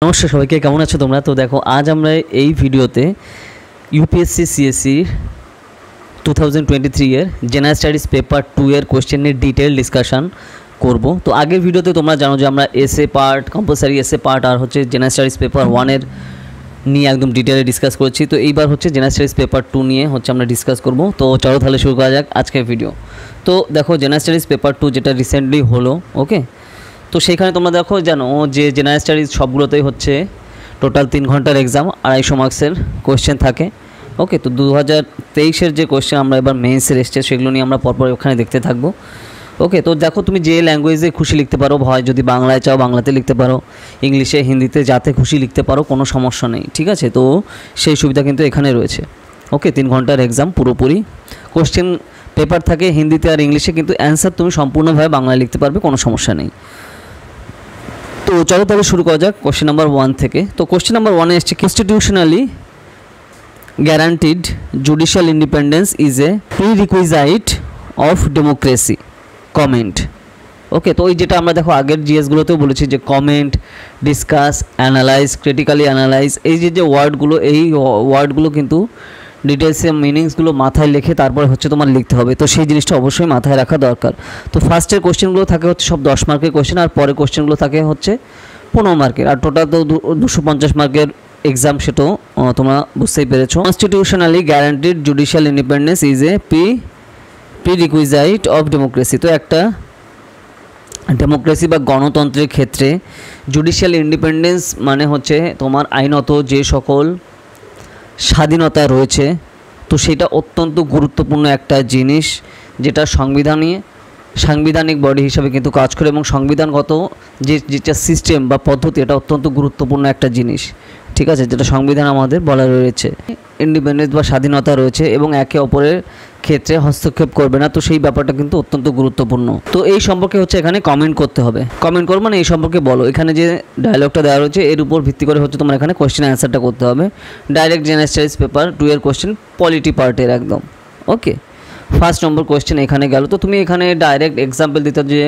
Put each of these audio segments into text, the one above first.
নমস্কার সবাইকে, কেমন আছো তোমরা? তো দেখো, আজ আমরা এই ভিডিওতে ইউপিএসসি সিএসসি 2023 এর জেনারেল স্টাডিজ পেপার 2 এর কোশ্চেনের ডিটেল ডিসকাশন করব। তো আগের ভিডিওতে তোমরা জানো যে আমরা SA part, compulsory SA part আর হচ্ছে জেনারেল স্টাডিজ পেপার 1 এর নিয়ে একদম ডিটেলে ডিসকাস করেছি। তো এইবার হচ্ছে জেনারেল স্টাডিজ পেপার 2 নিয়ে হচ্ছে আমরা ডিসকাস করব। তো চলো তাহলে শুরু করা যাক আজকের ভিডিও। তো দেখো, জেনারেল স্টাডিজ পেপার 2 যেটা রিসেন্টলি হলো, ওকে, তো সেইখানে তোমরা দেখো জানো যে জেনারেল স্টাডিজ সবগুলোতেই হচ্ছে টোটাল 3 ঘন্টার এক্সাম, 250 মার্কসের কোয়েশ্চেন থাকে। ওকে, তো 2023-এর যে কোয়েশ্চেন আমরা এবার মেইনসের এসছে সেগুলো নিয়ে আমরা পরপর ওখানে দেখতে থাকবো। ওকে, তো দেখো তুমি যে ল্যাঙ্গুয়েজে খুশি লিখতে পারো, হয় যদি বাংলায় চাও বাংলাতে লিখতে পারো, ইংলিশে হিন্দিতে যাতে খুশি লিখতে পারো, কোনো সমস্যা নেই, ঠিক আছে। তো সেই সুবিধা কিন্তু এখানে রয়েছে। ওকে, 3 ঘন্টার এক্সাম পুরোপুরি, কোয়েশ্চেন পেপার থাকে হিন্দিতে আর ইংলিশে, কিন্তু অ্যান্সার তুমি সম্পূর্ণভাবে বাংলায় লিখতে পারবে, কোনো সমস্যা নেই। তো চলো তবে শুরু করা যাক কোশ্চেন নাম্বার 1 থেকে। তো কোশ্চেন নাম্বার 1-এ এসছে, constitutionally guaranteed judicial independence is a prerequisite of democracy, comment. Okay, তো ওই যেটা আমরা দেখো আগের জিএসগুলোতেও বলেছি যে comment, discuss, analyze, critically analyze, এই যে ওয়ার্ডগুলো, এই ওয়ার্ডগুলো কিন্তু ডিটেলসে মিনিংসগুলো মাথায় লিখে তারপরে হচ্ছে তোমার লিখতে হবে। তো সেই জিনিসটা অবশ্যই মাথায় রাখা দরকার। তো ফার্স্টের কোশ্চেনগুলো থাকে হচ্ছে সব 10 মার্কের কোশ্চেন, আর পরের কোশ্চেনগুলো থাকে হচ্ছে 15 মার্কের, আর টোটাল তো 250 মার্কের এক্সাম, সেটাও তোমরা বুঝতেই পেরেছো। Constitutionally guaranteed judicial independence is a prerequisite of democracy. তো একটা ডেমোক্রেসি বা গণতন্ত্রের ক্ষেত্রে জুডিশিয়াল ইন্ডিপেন্ডেন্স মানে হচ্ছে তোমার আইনত যে সকল স্বাধীনতা রয়েছে, তো সেটা অত্যন্ত গুরুত্বপূর্ণ একটা জিনিস, যেটা সাংবিধানিক বডি হিসাবে কিন্তু কাজ করে, এবং সংবিধানগত যেটা সিস্টেম বা পদ্ধতি, এটা অত্যন্ত গুরুত্বপূর্ণ একটা জিনিস, ঠিক আছে, যেটা সংবিধান আমাদের বলা রয়েছে। ইন্ডিপেন্ডেন্স বা স্বাধীনতা রয়েছে এবং একে অপরের ক্ষেত্রে হস্তক্ষেপ করবে না, তো সেই ব্যাপারটা কিন্তু অত্যন্ত গুরুত্বপূর্ণ। তো এই সম্পর্কে হচ্ছে এখানে কমেন্ট করতে হবে। কমেন্ট করবো মানে এই সম্পর্কে বলো, এখানে যে ডায়লগটা দেওয়া রয়েছে এর উপর ভিত্তি করে হচ্ছে তোমার এখানে কোয়েশ্চেন অ্যান্সারটা করতে হবে। ডাইরেক্ট জেনারেল স্টাডিজ পেপার 2 এর কোয়েশ্চেন, পলিটি পার্টের একদম। ওকে, ফার্স্ট নম্বর কোয়েশ্চেন এখানে গেল। তো তুমি এখানে ডাইরেক্ট এক্সাম্পল দিতে যে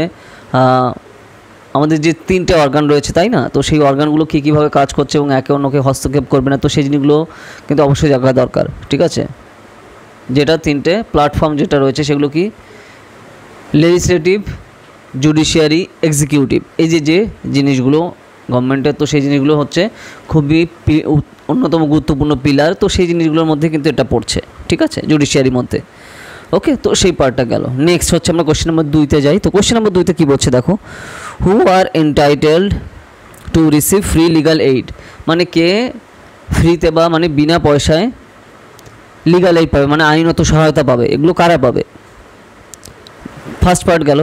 আমাদের যে 3টে অর্গান রয়েছে, তাই না, তো সেই অর্গানগুলো কীভাবে কাজ করছে এবং একে অন্যকে হস্তক্ষেপ করবে না, তো সেই জিনিসগুলো কিন্তু অবশ্যই দেখা দরকার, ঠিক আছে। যেটা 3টে প্ল্যাটফর্ম যেটা রয়েছে সেগুলো কি, লেজিসলেটিভ, জুডিশিয়ারি, এক্সিকিউটিভ, এই যে জিনিসগুলো গভর্নমেন্টের, তো সেই জিনিসগুলো হচ্ছে খুবই অন্যতম গুরুত্বপূর্ণ পিলার, তো সেই জিনিসগুলোর মধ্যে কিন্তু এটা পড়ছে, ঠিক আছে, জুডিশিয়ারির মধ্যে। ওকে, তো সেই পার্টটা গেল। নেক্সট হচ্ছে আমরা কোশ্চেন নাম্বার 2-তে যাই। তো কোশ্চেন নাম্বার 2-তে কী বলছে দেখো, who are entitled to receive free legal aid, মানে কে ফ্রিতে বা মানে বিনা পয়সায় লিগাল এইড পাবে, মানে আইনত সহায়তা পাবে, এগুলো কারা পাবে? ফার্স্ট পার্ট গেল,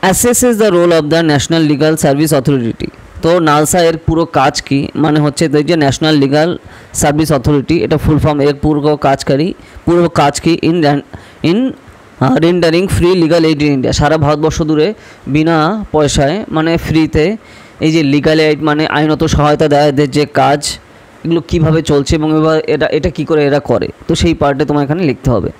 assesses the role of the national legal service authority. তো নালসা এর পুরো কাজ কি, মানে হচ্ছে যে ন্যাশনাল লিগাল সার্ভিস অথরিটি, এটা ফুল ফর্ম, এর পুরো কাজ কি in rendering free legal aid in India, সারা ভারতবর্ষ জুড়ে বিনা পয়সায় মানে ফ্রিতে এই যে লিগাল এইড মানে আইনত সহায়তা দেয়, এদের যে কাজ এগুলো কীভাবে চলছে এবং এবার এটা কী করে এরা করে, তো সেই পার্টে তোমার এখানে লিখতে হবে।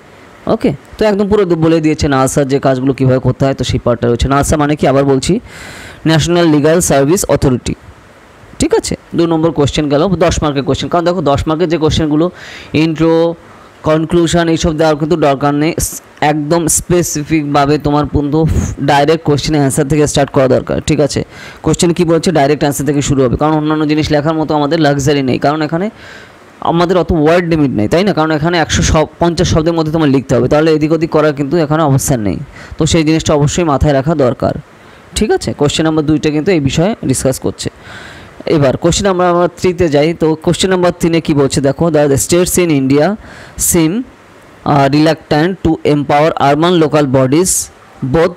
ওকে, তো একদম পুরো বলে দিয়েছে নালসার যে কাজগুলো কীভাবে করতে হয়, তো সেই পার্টটা রয়েছে। নালসা মানে কি আবার বলছি, ন্যাশনাল লিগাল সার্ভিস অথরিটি, ঠিক আছে। 2 নম্বর কোশ্চেন গেল, 10 মার্কের কোশ্চেন, কারণ দেখো 10 মার্কের যে কোশ্চেনগুলো ইন্ট্রো, কনক্লুশন এইসব দেওয়ার কিন্তু দরকার নেই, একদম স্পেসিফিকভাবে তোমার কিন্তু ডাইরেক্ট কোশ্চেনের অ্যান্সার থেকে স্টার্ট করা দরকার, ঠিক আছে। কোশ্চেন কী বলছে, ডাইরেক্ট অ্যান্সার থেকে শুরু হবে, কারণ অন্যান্য জিনিস লেখার মতো আমাদের লাক্সারি নেই, কারণ এখানে আমাদের অত ওয়ার্ড লিমিট নেই, তাই না, কারণ এখানে 150 শব্দের মধ্যে তোমার লিখতে হবে, তাহলে এদিক ওদিক করার কিন্তু এখানে অবস্থান নেই, তো সেই জিনিসটা অবশ্যই মাথায় রাখা দরকার, ঠিক আছে। কোশ্চেন নাম্বার 2টা কিন্তু এই বিষয়ে ডিসকাস করছে। এবার কোশ্চেন নাম্বার 3-তে যাই। তো কোশ্চেন নাম্বার 3-এ কী বলছে দেখো, the states in India seem reluctant to empower urban local bodies both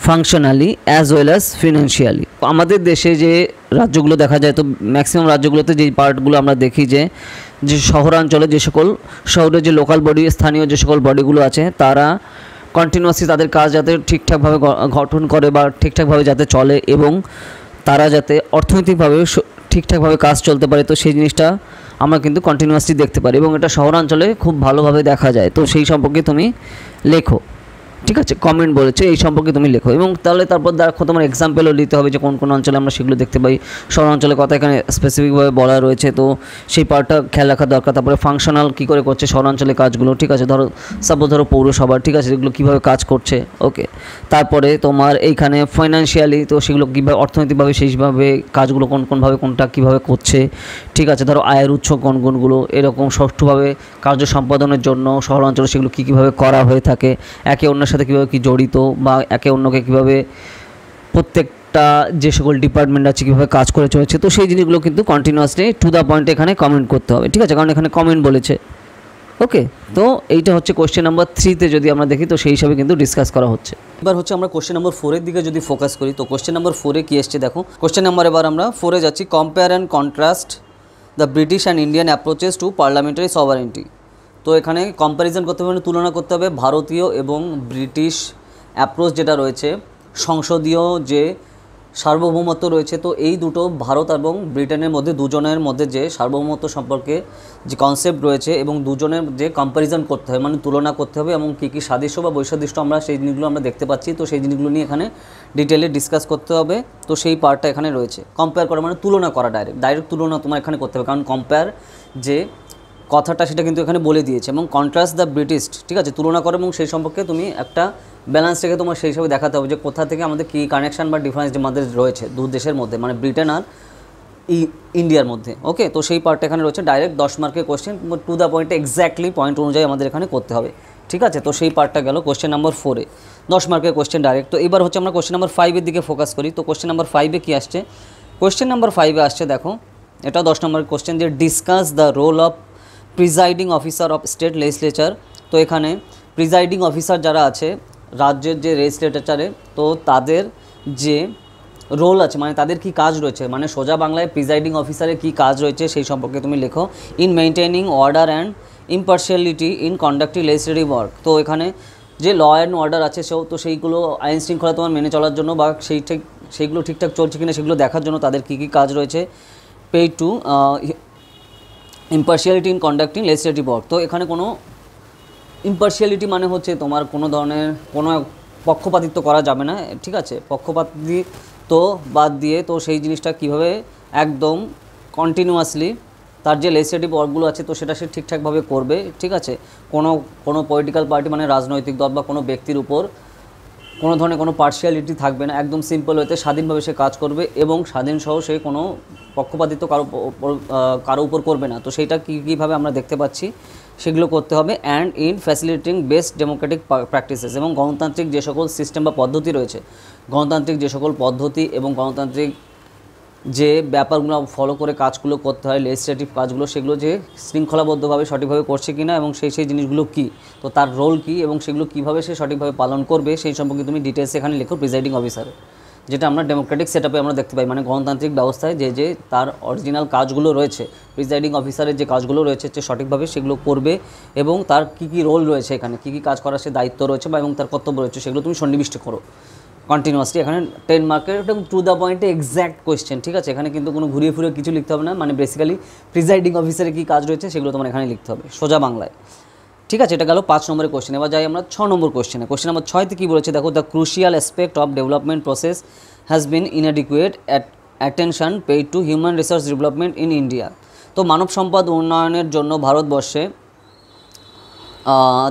functionally as well as financially. আমাদের দেশে যে রাজ্যগুলো দেখা যায়, তো ম্যাক্সিমাম রাজ্যগুলোতে যেই পার্টগুলো আমরা দেখি যে শহরাঞ্চলে যে সকল শহরের যে লোকাল বডি, স্থানীয় যে সকল বডিগুলো আছে, তারা কন্টিনিউয়াসলি তাদের কাজ যাতে ঠিকঠাকভাবে গঠন করে বা ঠিকঠাকভাবে যাতে চলে, এবং তারা যাতে অর্থনৈতিকভাবে ঠিকঠাকভাবে কাজ চলতে পারে, তো সেই জিনিসটা আমরা কিন্তু কন্টিনিউয়াসলি দেখতে পারি এবং এটা শহরাঞ্চলে খুব ভালোভাবে দেখা যায়, তো সেই সম্পর্কে তুমি লেখো, ঠিক আছে, কমেন্ট বলেছে এই সম্পর্কে তুমি লেখো। এবং তাহলে তারপর দেখো তোমার এক্সাম্পলও দিতে হবে যে কোন কোন অঞ্চলে আমরা সেগুলো দেখতে পাই, শহর অঞ্চলের কথা এখানে স্পেসিফিকভাবে বলা রয়েছে, তো সেই পার্টটা খেয়াল রাখা দরকার। তারপরে ফাংশনাল কী করে করছে শহরাঞ্চলে কাজগুলো, ঠিক আছে, ধরো সাপোজ ধরো পৌরসভা, ঠিক আছে, যেগুলো কীভাবে কাজ করছে, ওকে। তারপরে তোমার এইখানে ফাইন্যান্সিয়ালি, তো সেগুলো কীভাবে অর্থনৈতিকভাবে সেইভাবে কাজগুলো কোনভাবে কোনটা কীভাবে করছে, ঠিক আছে, ধরো আয়ের উৎস কোনগুলো, এরকম সুষ্ঠুভাবে কার্য সম্পাদনের জন্য শহরাঞ্চলে সেগুলো কীভাবে করা হয়ে থাকে, একে অন্যের সাথে কীভাবে কী জড়িত, বা একে অন্যকে কীভাবে প্রত্যেকটা যে সকল ডিপার্টমেন্ট আছে কীভাবে কাজ করে চলেছে, তো সেই জিনিসগুলো কিন্তু কন্টিনিউয়াসলি টু দ্য পয়েন্ট এখানে কমেন্ট করতে হবে, ঠিক আছে, কারণ এখানে কমেন্ট বলেছে, ওকে। তো এইটা হচ্ছে কোশ্চেন নাম্বার 3-তে যদি আমরা দেখি, তো সেই হিসাবে কিন্তু ডিসকাস করা হচ্ছে। এবার হচ্ছে আমরা কোশ্চেন নাম্বার 4-এর দিকে যদি ফোকাস করি, তো কোশ্চেন নাম্বার 4-এ কী এসছে দেখো। কোশ্চেন নাম্বার এবার আমরা 4-এ যাচ্ছি, compare and contrast the British and Indian approaches to parliamentary sovereignty. তো এখানে কম্প্যারিজন করতে হবে, তুলনা করতে হবে ভারতীয় এবং ব্রিটিশ অ্যাপ্রোচ যেটা রয়েছে, সংসদীয় যে সার্বভৌমত্ব রয়েছে, তো এই দুটো ভারত এবং ব্রিটেনের মধ্যে দুজনের মধ্যে যে সার্বভৌমত্ব সম্পর্কে যে কনসেপ্ট রয়েছে এবং দুজনের যে কম্প্যারিজন করতে হবে, মানে তুলনা করতে হবে, এবং কী কী সাদৃশ্য বা বৈসাদৃশ্য আমরা সেই জিনিসগুলো আমরা দেখতে পাচ্ছি, তো সেই জিনিসগুলো নিয়ে এখানে ডিটেলে ডিসকাস করতে হবে। তো সেই পার্টটা এখানে রয়েছে। কম্পেয়ার করা মানে তুলনা করা, ডাইরেক্ট তুলনা তোমার এখানে করতে হবে, কারণ কম্পেয়ার যে কথাটা সেটা কিন্তু এখানে বলে দিয়েছে। এবং কন্ট্রাস্ট দ্য ব্রিটিশ, ঠিক আছে, তুলনা করো এবং সেই সম্পর্কে তুমি একটা ব্যালেন্স রেখে তোমার সেই হিসাবে দেখাতে হবে যে কোথা থেকে আমাদের কী কানেকশান বা ডিফারেন্স আমাদের রয়েছে দু দেশের মধ্যে, মানে ব্রিটেন আর ইন্ডিয়ার মধ্যে, ওকে। তো সেই পার্টটা এখানে রয়েছে, ডাইরেক্ট 10 মার্কের কোশ্চেন, টু দ্য পয়েন্টে এক্স্যাক্টলি পয়েন্ট অনুযায়ী আমাদের এখানে করতে হবে, ঠিক আছে। তো সেই পার্টটা গেল কোশ্চেন নাম্বার 4-এ, 10 মার্কের কোশ্চেন ডাইরেক্ট। তো এবার হচ্ছে আমরা কোশ্চেন নাম্বার 5-এর দিকে ফোকাস করি। তো কোশ্চেন নাম্বার 5-এ কী আসছে, কোশ্চেন নাম্বার 5-এ আসছে দেখো, এটা 10 নম্বরের কোশ্চেন, যে discuss the role of presiding officer of state legislature. তো এখানে প্রিজাইডিং অফিসার যারা আছে রাজ্যের যে লেজিসলেচারে, তো তাদের যে রোল আছে, মানে তাদের কি কাজ রয়েছে, মানে সোজা বাংলায় প্রিজাইডিং অফিসারের কি কাজ রয়েছে সেই সম্পর্কে তুমি লেখো। In maintaining order and ইম্পার্শিয়ালিটি in conducting legislative work. তো এখানে যে ল অ্যান্ড অর্ডার আছে তো সেইগুলো আইন শৃঙ্খলা তোমার মেনে চলার জন্য বা সেইগুলো ঠিকঠাক চলছে কিনা সেগুলো দেখার জন্য তাদের কী কী কাজ রয়েছে। Pay to ইম্পার্শিয়ালিটি in conducting legislative work. তো এখানে কোনো ইম্পার্শিয়ালিটি মানে হচ্ছে তোমার কোনো ধরনের কোনো পক্ষপাতিত্ব করা যাবে না, ঠিক আছে, পক্ষপাতিত্ব বাদ দিয়ে তো সেই জিনিসটা কীভাবে একদম কন্টিনিউয়াসলি তার যে লেজিসলেটিভ ওয়ার্কগুলো আছে তো সেটা সে ঠিকঠাকভাবে করবে, ঠিক আছে। কোনো পলিটিক্যাল পার্টি মানে রাজনৈতিক দল বা কোনো ব্যক্তির উপর কোনো ধরনের কোনো পার্শিয়ালিটি থাকবে না, একদম সিম্পল হতে স্বাধীনভাবে সে কাজ করবে এবং স্বাধীন সহ সে কোনো পক্ষপাতিত্ব কারো উপর করবে না। তো সেইটা কীভাবে আমরা দেখতে পাচ্ছি সেগুলো করতে হবে। And in facilitating best democratic practices, এবং গণতান্ত্রিক যে সকল সিস্টেম বা পদ্ধতি রয়েছে, গণতান্ত্রিক যে সকল পদ্ধতি এবং গণতান্ত্রিক যে ব্যাপারগুলো ফলো করে কাজগুলো করতে হয়, লেজিসলেটিভ কাজগুলো, সেগুলো যে শৃঙ্খলাবদ্ধভাবে সঠিকভাবে করছে কিনা এবং সেই জিনিসগুলো কী, তো তার রোল কী এবং সেগুলো কীভাবে সে সঠিকভাবে পালন করবে সেই সম্পর্কে তুমি ডিটেলস এখানে লেখো প্রিজাইডিং অফিসারের, যেটা আমরা ডেমোক্রেটিক সেটআপে আমরা দেখতে পাই, মানে গণতান্ত্রিক ব্যবস্থায় যে তার অরিজিনাল কাজগুলো রয়েছে, প্রিজাইডিং অফিসারের যে কাজগুলো রয়েছে যে সঠিকভাবে সেগুলো করবে এবং তার কী কী রোল রয়েছে, এখানে কী কী কাজ করার সে দায়িত্ব রয়েছে বা এবং তার কর্তব্য রয়েছে সেগুলো তুমি সন্নিবিষ্ট করো কন্টিনিউয়াসলি। এখানে 10 মার্কের এবং টু দ্য পয়েন্টে এক্স্যাক্ট কোয়েশ্চেন, ঠিক আছে। এখানে কিন্তু কোনো ঘুরিয়ে ফিরিয়ে কিছু লিখতে হবে না, মানে বেসিক্যালি প্রিজাইডিং অফিসারের কী কাজ রয়েছে সেগুলো তোমার এখানে লিখতে হবে সোজা বাংলায়, ঠিক আছে। এটা গেল 5 নম্বরের কোয়েশ্চেন। এবার যাই আমরা 6 নম্বর কোয়েশ্চেনে। কোয়েশ্চেন নাম্বার 6তে কী বলেছে দেখো, the crucial aspect of development process has been inadequate attention paid two human resource development in India. তো মানব সম্পদ উন্নয়নের জন্য ভারতবর্ষে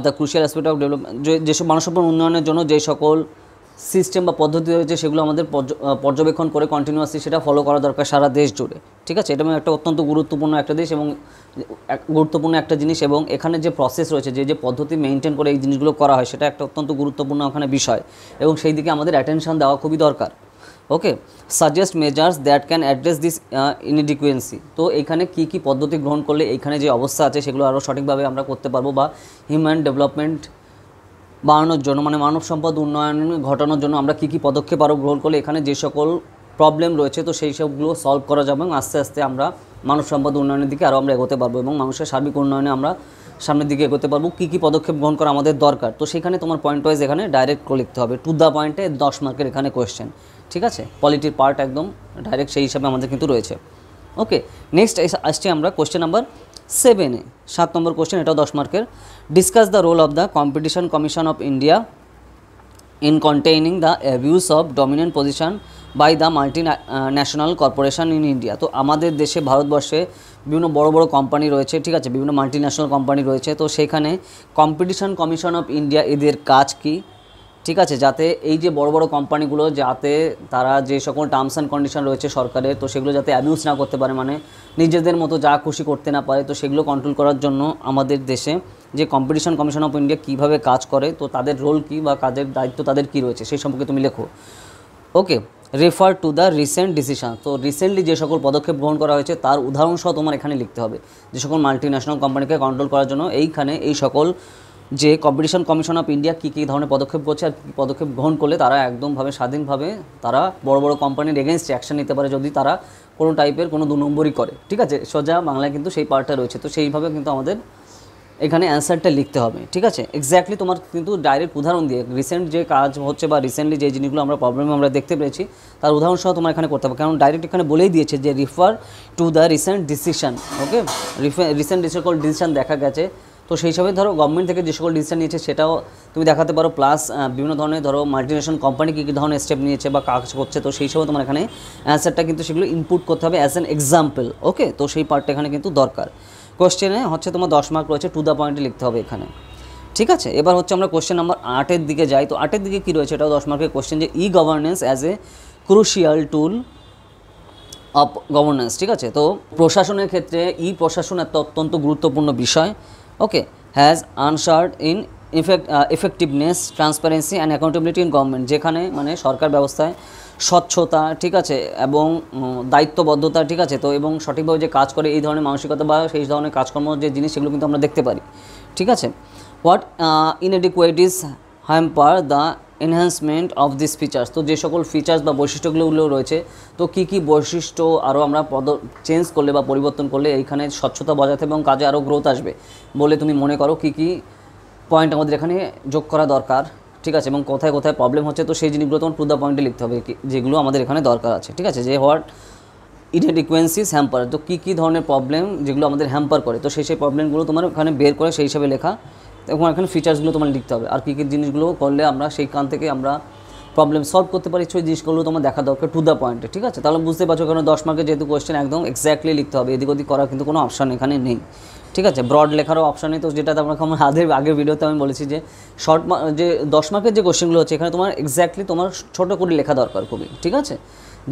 the crucial aspect of development, যেসব মানব সম্পদ উন্নয়নের জন্য যে সকল সিস্টেম বা পদ্ধতি রয়েছে সেগুলো আমাদের পর্যবেক্ষণ করে কন্টিনিউয়াসলি সেটা ফলো করা দরকার সারা দেশ জুড়ে, ঠিক আছে। এটা একটা অত্যন্ত গুরুত্বপূর্ণ একটা দেশ এবং গুরুত্বপূর্ণ একটা জিনিস, এবং এখানে যে প্রসেস রয়েছে যে পদ্ধতি মেনটেন করে এই জিনিসগুলো করা হয় সেটা একটা অত্যন্ত গুরুত্বপূর্ণ ওখানে বিষয় এবং সেই দিকে আমাদের অ্যাটেনশন দেওয়া খুবই দরকার, okay. Suggest measures that can address this inadequacy. তো এইখানে কী কী পদ্ধতি গ্রহণ করলে এইখানে যে অবস্থা আছে সেগুলো আরও সঠিকভাবে আমরা করতে পারবো বা হিউম্যান ডেভেলপমেন্ট বাড়ানোর জন্য, মানে মানব সম্পদ উন্নয়ন ঘটানোর জন্য আমরা কী কী পদক্ষেপ আরও গ্রহণ করলে এখানে যে সকল প্রবলেম রয়েছে তো সেই সবগুলো সলভ করা যাবে এবং আস্তে আস্তে আমরা মানব সম্পদ উন্নয়নের দিকে আরও আমরা এগোতে পারবো এবং মানুষের সার্বিক উন্নয়নে আমরা সামনের দিকে এগোতে পারবো। কী কী পদক্ষেপ গ্রহণ করা আমাদের দরকার, তো সেখানে তোমার পয়েন্ট ওয়াইজ এখানে ডাইরেক্ট করে লিখতে হবে, টু দ্য পয়েন্টে 10 মার্কের এখানে কোয়েশ্চেন, ঠিক আছে। পলিটির পার্ট একদম ডাইরেক্ট সেই হিসাবে আমাদের কিন্তু রয়েছে, ওকে। নেক্সট আসছে আমরা কোয়েশ্চেন নাম্বার 7-এ, 7 নম্বর কোয়েশ্চেন, এটাও 10 মার্কের। Discuss the role of the competition commission of India in containing the abuse of dominant position by the multinational corporation in India। তো আমাদের দেশে ভারতবর্ষে বিভিন্ন বড় বড় কোম্পানি রয়েছে, ঠিক আছে, বিভিন্ন মাল্টিন্যাশনাল কোম্পানি রয়েছে। তো সেখানে কম্পিটিশন কমিশন অফ ইন্ডিয়া এদের কাজ কি, ঠিক আছে, যাতে এই যে বড় বড় কোম্পানিগুলো যাতে তারা যে সকল টার্মস অ্যান্ড কন্ডিশন রয়েছে সরকারের, তো সেগুলো যাতে অ্যাবিউজ না করতে পারে, মানে নিজেদের মতো যা খুশি করতে না পারে, তো সেগুলো কন্ট্রোল করার জন্য আমাদের দেশে যে কম্পিটিশন কমিশন অফ ইন্ডিয়া কীভাবে কাজ করে, তো তাদের রোল কী বা কাজের দায়িত্ব তাদের কী রয়েছে সেই সম্পর্কে তুমি লেখো। Okay, refer to the recent decision. তো রিসেন্টলি যে সকল পদক্ষেপ গ্রহণ করা হয়েছে তার উদাহরণসহ তোমার এখানে লিখতে হবে। যে সকল মাল্টিন্যাশনাল কোম্পানিকে কন্ট্রোল করার জন্য এইখানে এই সকল যে কম্পিটিশন কমিশন অফ ইন্ডিয়া কী কী ধরনের পদক্ষেপ করছে আর কী পদক্ষেপ গ্রহণ করলে তারা একদমভাবে স্বাধীনভাবে তারা বড় বড় কোম্পানির এগেনস্টে অ্যাকশন নিতে পারে যদি তারা কোনো টাইপের কোনো 2 নম্বরই করে, ঠিক আছে। সোজা বাংলায় কিন্তু সেই পার্টটা রয়েছে। তো সেইভাবে কিন্তু আমাদের এখানে অ্যান্সারটা লিখতে হবে, ঠিক আছে। এক্স্যাক্টলি তোমার কিন্তু ডাইরেক্ট উদাহরণ দিয়ে রিসেন্ট যে কাজ হচ্ছে বা রিসেন্টলি যে জিনিসগুলো আমরা প্রবলেম আমরা দেখতে পেয়েছি তার উদাহরণসহ তোমার এখানে করতে হবে, কারণ ডাইরেক্ট এখানে বলেই দিয়েছে যে refer to the recent decision. Okay, recent যে সকল ডিসিশন দেখা গেছে, তো সেই হিসাবে ধরো গভর্নমেন্ট থেকে যে সকল ডিসিশন নিয়েছে সেটাও তুমি দেখাতে পারো, প্লাস বিভিন্ন ধরনের ধরো মাল্টিন্যাশনাল কোম্পানি কী কী ধরনের স্টেপ নিয়েছে বা কাজ করছে, তো সেই হিসাবে তোমার এখানে অ্যান্সারটা কিন্তু সেগুলো ইনপুট করতে হবে অ্যাজ অ্যান এক্সাম্পল। ওকে, তো সেই পার্টটা এখানে কিন্তু দরকার। কোশ্চেনে হচ্ছে তোমার 10 মার্ক রয়েছে, টু দ্য পয়েন্টে লিখতে হবে এখানে, ঠিক আছে। এবার হচ্ছে আমরা কোশ্চেন নাম্বার 8-এর দিকে যাই। তো 8-এর দিকে কী রয়েছে, এটাও 10 মার্কের কোশ্চেন, যে ই governance as a crucial tool of governance, ঠিক আছে। তো প্রশাসনের ক্ষেত্রে ই প্রশাসন একটা অত্যন্ত গুরুত্বপূর্ণ বিষয়। Okay, has answered in effectiveness, transparency and accountability in government, যেখানে মানে সরকার ব্যবস্থায় স্বচ্ছতা, ঠিক আছে, এবং দায়িত্ববদ্ধতা, ঠিক আছে, তো এবং সঠিকভাবে যে কাজ করে এই ধরনের মানসিকতা বা সেই ধরনের কাজকর্ম যে জিনিস সেগুলো কিন্তু আমরা দেখতে পারি, ঠিক আছে। What inadequacies hamper the enhancement of this features. তো যে সকল ফিচার্স বা বৈশিষ্ট্যগুলো রয়েছে, তো কী কী বৈশিষ্ট্য আরও আমরা চেঞ্জ করলে বা পরিবর্তন করলে এইখানে স্বচ্ছতা বজায় থাকবে এবং কাজে আরও গ্রোথ আসবে বলে তুমি মনে করো, কী কী পয়েন্ট আমাদের এখানে যোগ করা দরকার, ঠিক আছে, এবং কোথায় কোথায় প্রবলেম হচ্ছে, তো সেই জিনিসগুলো তোমার টু দ্য পয়েন্টে লিখতে হবে যেগুলো আমাদের এখানে দরকার আছে, ঠিক আছে। যে হোয়াট ইনএডিকুয়েন্সিস হ্যাম্পার, তো কী কী ধরনের প্রবলেম যেগুলো আমাদের হ্যাম্পার করে, তো সেই প্রবলেমগুলো তোমার ওখানে বের করে সেই হিসাবে লেখা, এবং এখানে ফিচার্সগুলো তোমার লিখতে হবে। আর কী কী জিনিসগুলো করলে আমরা সেইখান থেকে আমরা প্রবলেম সলভ করতে পারি, সেই জিনিসগুলো তোমার দেখা দরকার টু দ্য পয়েন্টে, ঠিক আছে। তাহলে বুঝতে পারছো কারণ 10 মার্কের যেহেতু কোয়েশ্চেন একদম এক্স্যাক্টলি লিখতে হবে, এদিক ওদিক করার কিন্তু কোনো অপশান এখানে নেই, ঠিক আছে। ব্রড লেখারও অপশান নেই, তো যেটা আমরা আগের ভিডিওতে আমি বলেছি যে যে 10 মার্কের যে কোয়েশ্চেনগুলো হচ্ছে এখানে তোমার এক্স্যাক্টলি তোমার ছোটো করে লেখা দরকার খুবই, ঠিক আছে।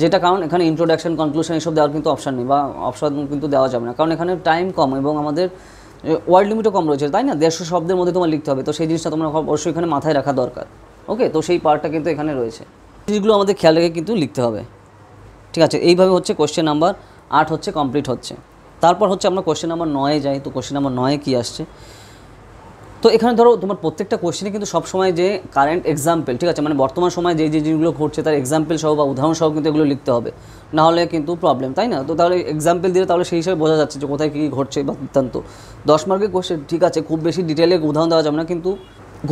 যেটা কারণ এখানে ইন্ট্রোডাকশন, কনক্লুশন এসব দেওয়ার কিন্তু অপশান নেই বা অপশান কিন্তু দেওয়া যাবে না, কারণ এখানে টাইম কম এবং আমাদের ওয়ার্ড লিমিটও কম রয়েছে, তাই না, 150 শব্দের মধ্যে তোমার লিখতে হবে, তো সেই জিনিসটা তোমার অবশ্যই এখানে মাথায় রাখা দরকার। ওকে, তো সেই পার্টটা কিন্তু এখানে রয়েছে, জিনিসগুলো আমাদের খেয়াল রেখে কিন্তু লিখতে হবে, ঠিক আছে। এইভাবে হচ্ছে কোশ্চেন নাম্বার 8 হচ্ছে কমপ্লিট হচ্ছে। তারপর হচ্ছে আমরা কোশ্চেন নাম্বার 9-এ যাই। তো কোশ্চেন নাম্বার 9-এ কী আসছে, তো এখানে ধরো তোমার প্রত্যেকটা কোশ্চেনে কিন্তু সবসময় যে কারেন্ট এক্সাম্পল, ঠিক আছে, মানে বর্তমান সময়ে যে যে জিনিসগুলো ঘটছে তার এক্সাম্পল সহ বা উদাহরণ সহ কিন্তু এগুলো লিখতে হবে, না হলে কিন্তু প্রবলেম, তাই না। তো তাহলে এক্সাম্পল দিলে তাহলে সেই হিসাবে বোঝা যাচ্ছে যে কোথায় কী ঘটছে বা বৃত্তান্ত। 10 মার্কের কোশ্চেন, ঠিক আছে, খুব বেশি ডিটেলে উদাহরণ দেওয়া যাবে না, কিন্তু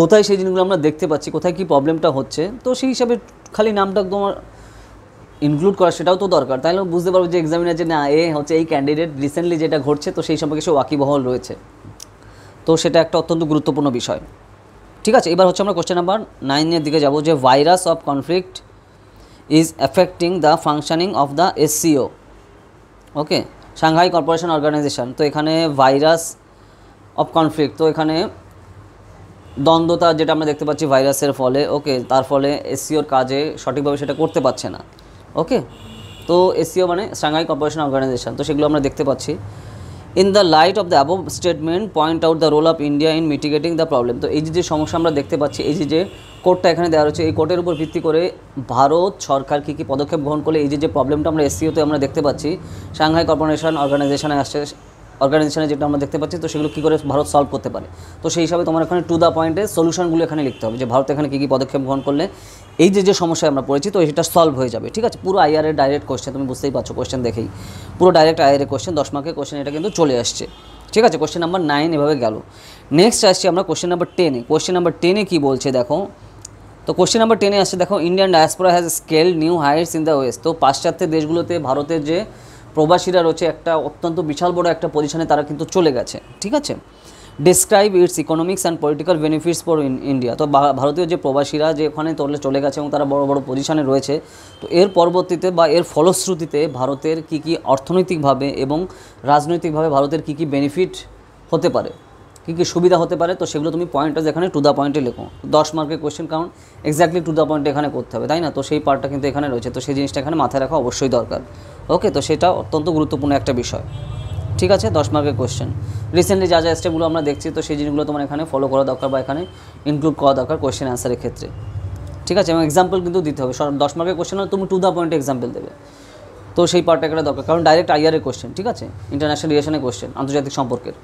কোথায় সেই জিনিসগুলো আমরা দেখতে পাচ্ছি, কোথায় কী প্রবলেমটা হচ্ছে, তো সেই হিসাবে খালি নামটা তোমার ইনক্লুড করা সেটাও তো দরকার, তাহলে বুঝতে পারবো যে এক্সামিনার যে না এ হচ্ছে এই ক্যান্ডিডেট রিসেন্টলি যেটা ঘটছে তো সেই সম্পর্কে সে ওয়াকিবহল রয়েছে, তো সেটা একটা অত্যন্ত গুরুত্বপূর্ণ বিষয়, ঠিক আছে। এবার হচ্ছে আমরা কোশ্চেন নাম্বার 9-এর দিকে যাব, যে virus of conflict is affecting the functioning of the SCO। Okay, Shanghai corporation organisation. তো এখানে ভাইরাস অফ কনফ্লিক্ট, তো এখানে দ্বন্দ্বতা যেটা আমরা দেখতে পাচ্ছি ভাইরাসের ফলে, ওকে, তার ফলে SCOর কাজে সঠিকভাবে সেটা করতে পারছে না। ওকে, তো SCO মানে সাংহাই কর্পোরেশন অর্গানাইজেশন, তো সেগুলো আমরা দেখতে পাচ্ছি। In the light of the above statement point out the role of India in mitigating the problem. তো এই যে সমস্যা আমরা দেখতে পাচ্ছি, এই যে কোডটা এখানে দেওয়া রয়েছে, এই কোডের উপর ভিত্তি করে ভারত সরকার কী কী পদক্ষেপ গ্রহণ করলে এই যে প্রবলেমটা আমরা SCOতে আমরা দেখতে পাচ্ছি, সাংহাই কর্পোরেশন অর্গানাইজেশনে আসছে, অর্গানাইজেশনে যেটা আমরা দেখতে পাচ্ছি, তো সেগুলো কী করে ভারত সলভ করতে পারে, তো সেই হিসাবে তোমার এখানে টু দ্য পয়েন্টে সলিউশনগুলো এখানে লিখতে হবে, যে ভারত এখানে কী কী পদক্ষেপ গ্রহণ করলে এই যে সমস্যায় আমরা পড়েছি তো সেটা সলভ হয়ে যাবে, ঠিক আছে। পুরো IR এর ডাইরেক্ট কোশ্চেন, তুমি বুঝতেই পারছো কোশ্চেন দেখেই পুরো ডাইরেক্ট IR এর কোশ্চেন, 10 মার্কের কোশ্চেন এটা কিন্তু চলে আসছে, ঠিক আছে। কোশ্চেন নাম্বার 9 এভাবে গেল। নেক্সট আসছি আমরা কোশ্চেন নাম্বার 10-এ। কোশ্চেন নাম্বার 10-এ কী বলছে দেখো, তো কোশ্চেন নাম্বার 10-এ আসছে দেখো, Indian diaspora has scale new Heights in the West. তো পাশ্চাত্যের দেশগুলোতে ভারতের যে প্রবাসীরা রয়েছে একটা অত্যন্ত বিশাল বড় একটা পজিশনে তারা কিন্তু চলে গেছে, ঠিক আছে। Describe it's economics and political benefits for India. তো ভারতীয় যে প্রবাসীরা যে ওখানে চলে গেছে এবং তারা বড় বড় পজিশনে রয়েছে, তো এর পরবর্তীতে বা এর ফলশ্রুতিতে ভারতের কী কী অর্থনৈতিকভাবে এবং রাজনৈতিকভাবে ভারতের কী কী বেনিফিট হতে পারে, কী কী সুবিধা হতে পারে, তো সেগুলো তুমি পয়েন্টটা এখানে টু দ্য পয়েন্টে লেখো। 10 মার্কের কোয়েশ্চেন, কারণ এক্স্যাক্টলি টু দ্য পয়েন্টে এখানে করতে হবে, তাই না? তো সেই পার্টটা কিন্তু এখানে রয়েছে, তো সেই জিনিসটা এখানে মাথায় রাখা অবশ্যই দরকার। ওকে, তো সেটা অত্যন্ত গুরুত্বপূর্ণ একটা বিষয়, ঠিক আছে? 10 মার্কের কোয়েশ্চেন। রিসেন্টলি যা স্টেপগুলো আমরা দেখছি, তো সেই জিনিসগুলো তোমার এখানে ফলো করা দরকার বা এখানে ইনক্লুড করা দরকার কোয়েশ্চেন অ্যান্সারের ক্ষেত্রে, ঠিক আছে? এবং এক্সাম্পল কিন্তু দিতে হবে। 10 মার্কের কোয়েশ্চেন হলে তুমি টু দ্য পয়েন্টে এক্সাম্পল দেবে, তো সেই পার্টটা একটা দরকার, কারণ ডাইরেক্ট আইআরের কোয়েশ্চেন, ঠিক আছে? ইন্টারন্যাশনাল রিলেশনের কোয়েশ্চেন, আন্তর্জাতিক সম্পর্কের।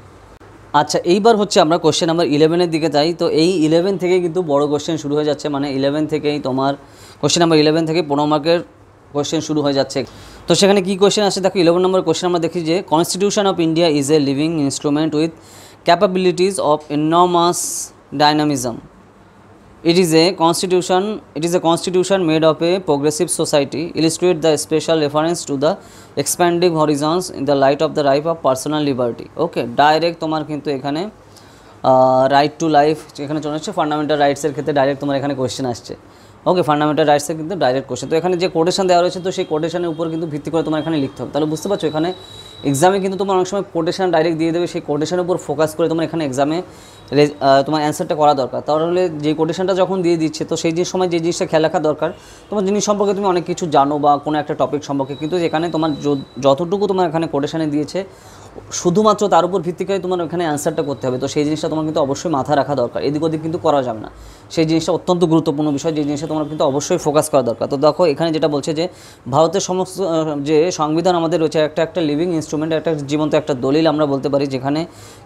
আচ্ছা, এইবার হচ্ছে আমরা কোয়েশ্চেন নাম্বার 11-এর দিকে যাই। তো এই 11 থেকেই কিন্তু বড় কোয়েশ্চেন শুরু হয়ে যাচ্ছে, মানে 11 থেকেই তোমার কোয়েশ্চেন নাম্বার 11 থেকে 15 মার্কের কোয়েশ্চেন শুরু হয়ে যাচ্ছে। তো সেখানে কী কোয়েশ্চেন আছে দেখো, 11 নম্বর কোয়েশ্চেন আমরা দেখি যে constitution of India is a living instrument with capabilities of enormous dynamism. It is a constitution made of a progressive society. Illustrate the special reference to the expanding horizons in the light of the right of personal liberty. Okay, direct তোমার কিন্তু এখানে right to life এখানে চলে আসছে, fundamental রাইটসের ক্ষেত্রে direct তোমার এখানে question আসছে। ওকে, ফান্ডামেন্টাল রাইটসের কিন্তু ডাইরেক্ট কোয়েশ্চেন। তো এখানে যে কোটেশন দেওয়া রয়েছে, তো সেই কোটেশনের উপর কিন্তু ভিত্তি করে তোমার এখানে লিখতে হবে। তাহলে বুঝতে পারছো, এখানে এক্সামে কিন্তু তোমার অনেক সময় কোটেশন ডাইরেক্ট দিয়ে দেবে, সেই কোটেশনের উপর ফোকাস করে তোমার এখানে এক্সামে তোমার অ্যান্সারটা করা দরকার। তাহলে যে কোটেশনটা যখন দিয়ে দিচ্ছে, তো সেই সময় যে জিনিসটা খেয়াল রাখা দরকার, তোমার জিনিস সম্পর্কে তুমি অনেক কিছু জানো বা কোনো একটা টপিক সম্পর্কে, কিন্তু এখানে তোমার যতটুকু তোমার এখানে কোটেশনে দিয়েছে শুধুমাত্র তার উপর ভিত্তি করে তোমার ওখানে অ্যান্সারটা করতে হবে। তো সেই জিনিসটা তোমার কিন্তু অবশ্যই মাথায় রাখা দরকার, এদিক ওদিক কিন্তু করা যাবে না। সেই জিনিসটা অত্যন্ত গুরুত্বপূর্ণ বিষয়, যে জিনিসটা তোমার কিন্তু অবশ্যই ফোকাস করা দরকার। তো দেখো এখানে যেটা বলছে যে ভারতের সমস্ত যে সংবিধান আমাদের রয়েছে একটা লিভিং ইনস্ট্রুমেন্ট, একটা জীবন্ত একটা দলিল আমরা বলতে পারি, যেখানে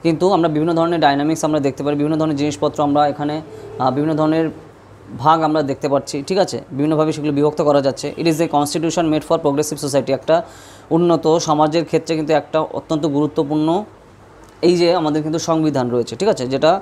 কিন্তু আমরা বিভিন্ন ধরনের ডাইনামিক্স আমরা দেখতে পারি, বিভিন্ন ধরনের জিনিসপত্র আমরা এখানে বিভিন্ন ধরনের ভাগ আমরা দেখতে পাচ্ছি, ঠিক আছে? বিভিন্নভাবে সেগুলো বিভক্ত করা যাচ্ছে। It is a constitution made for progressive society, একটা উন্নত সমাজের ক্ষেত্রে কিন্তু একটা অত্যন্ত গুরুত্বপূর্ণ এই যে আমাদের কিন্তু সংবিধান রয়েছে, ঠিক আছে? যেটা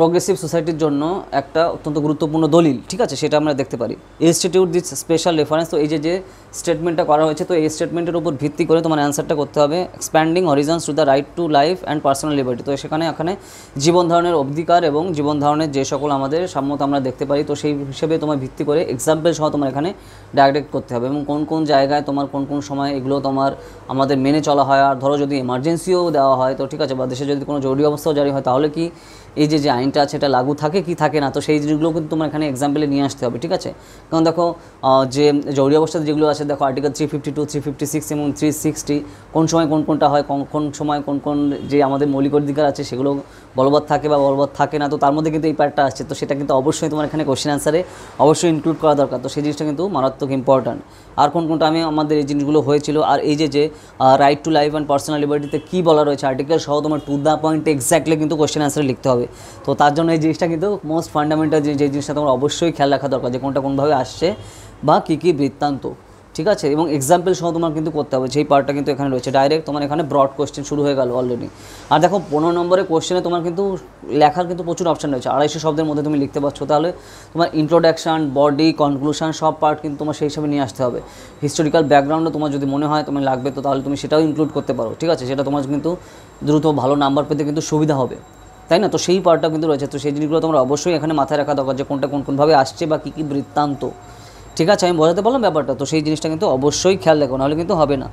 প্রোগ্রেসিভ সোসাইটির জন্য একটা অত্যন্ত গুরুত্বপূর্ণ দলিল, ঠিক আছে? সেটা আমরা দেখতে পারি। ইনস্টিটিউট দিস স্পেশাল রেফারেন্স, তো এই যে স্টেটমেন্টটা করা হয়েছে, তো এই স্টেটমেন্টের উপর ভিত্তি করে তোমার অ্যান্সারটা করতে হবে। Expanding Horizons to the right to life and personal liberty, তো এখানে জীবন ধারণের অধিকার এবং জীবন ধারণের যে সকল আমাদের সাম্যতা আমরা দেখতে পারি, তো সেই হিসেবে তোমার ভিত্তি করে এক্সাম্পল সহ তোমার এখানে ডাইরেক্ট করতে হবে, এবং কোন কোন জায়গায় তোমার কোন কোন সময় এগুলো তোমার আমাদের মেনে চলা হয়। আর ধরো যদি এমার্জেন্সিও দেওয়া হয়, তো ঠিক আছে, বা দেশে যদি কোনো জরুরি অবস্থাও জারি হয়, তাহলে কি এই যে আইনটা আছে এটা লাগু থাকে কি থাকে না, তো সেই জিনিসগুলো কিন্তু তোমার এখানে এক্সাম্পলে নিয়ে আসতে হবে, ঠিক আছে? কারণ দেখো যে জরুরি অবস্থাতে যেগুলো আছে, দেখো আর্টিকেল 352, 356 এবং 360 কোন সময় কোনটা হয়, কোন সময় কোন যে আমাদের মৌলিক অধিকার আছে সেগুলো বলবৎ থাকে বা বলবৎ থাকে না, তো তার মধ্যে কিন্তু এই পার্টটা আসছে। তো সেটা কিন্তু অবশ্যই তোমার এখানে কোশ্চেন অ্যান্সারে অবশ্যই ইনক্লুড করা দরকার। তো সেই জিনিসটা কিন্তু মারাত্মক ইম্পর্ট্যান্ট। আর কোনটা আমাদের এই জিনিসগুলো হয়েছিল, আর এই যে right to life and personal লিবার্টিতে কী বলা রয়েছে আর্টিকেল সহ, তোমার টু দ্য পয়েন্টে এক্স্যাক্টলি কিন্তু কোশ্চেন অ্যান্সারে লিখতে হবে। তো তার জন্য এই জিনিসটা কিন্তু মোস্ট ফান্ডামেন্টাল যে জিনিসটা তোমার অবশ্যই খেয়াল রাখা দরকার, যে কোনভাবে আসছে বা কী বৃত্তান্ত, ঠিক আছে? এবং এক্সাম্পল সহ তোমার কিন্তু করতে হবে, যেই পার্টটা কিন্তু এখানে রয়েছে। ডাইরেক্ট তোমার এখানে ব্রড কোয়েশ্চেন শুরু হয়ে গেল অলরেডি। আর দেখো 15 নম্বরের কোয়েশ্চেনে তোমার কিন্তু লেখার কিন্তু প্রচুর অপশান রয়েছে, 250 শব্দের মধ্যে তুমি লিখতে পারছো। তাহলে তোমার ইন্ট্রোডাকশান, বডি, কনক্লুশন সব পার্ট কিন্তু তোমার সেই হিসাবে নিয়ে আসতে হবে। হিস্টোরিক্যাল ব্যাকগ্রাউন্ডও তোমার যদি মনে হয় তোমার লাগবে, তো তাহলে তুমি সেটাও ইনক্লুড করতে পারো, ঠিক আছে? সেটা তোমার কিন্তু দ্রুত ভালো নাম্বার পেতে কিন্তু সুবিধা হবে, তাই না? তো সেই পার্টটা কিন্তু রয়েছে। তো সেই জিনিসগুলো তোমরা অবশ্যই এখানে মাথায় রাখা দরকার, যে কোনভাবে আসছে বা কী বৃত্তান্ত, ঠিক আছে? আমি বোঝাতে পারলাম ব্যাপারটা? তো সেই জিনিসটা কিন্তু অবশ্যই খেয়াল রাখো, নাহলে কিন্তু হবে না,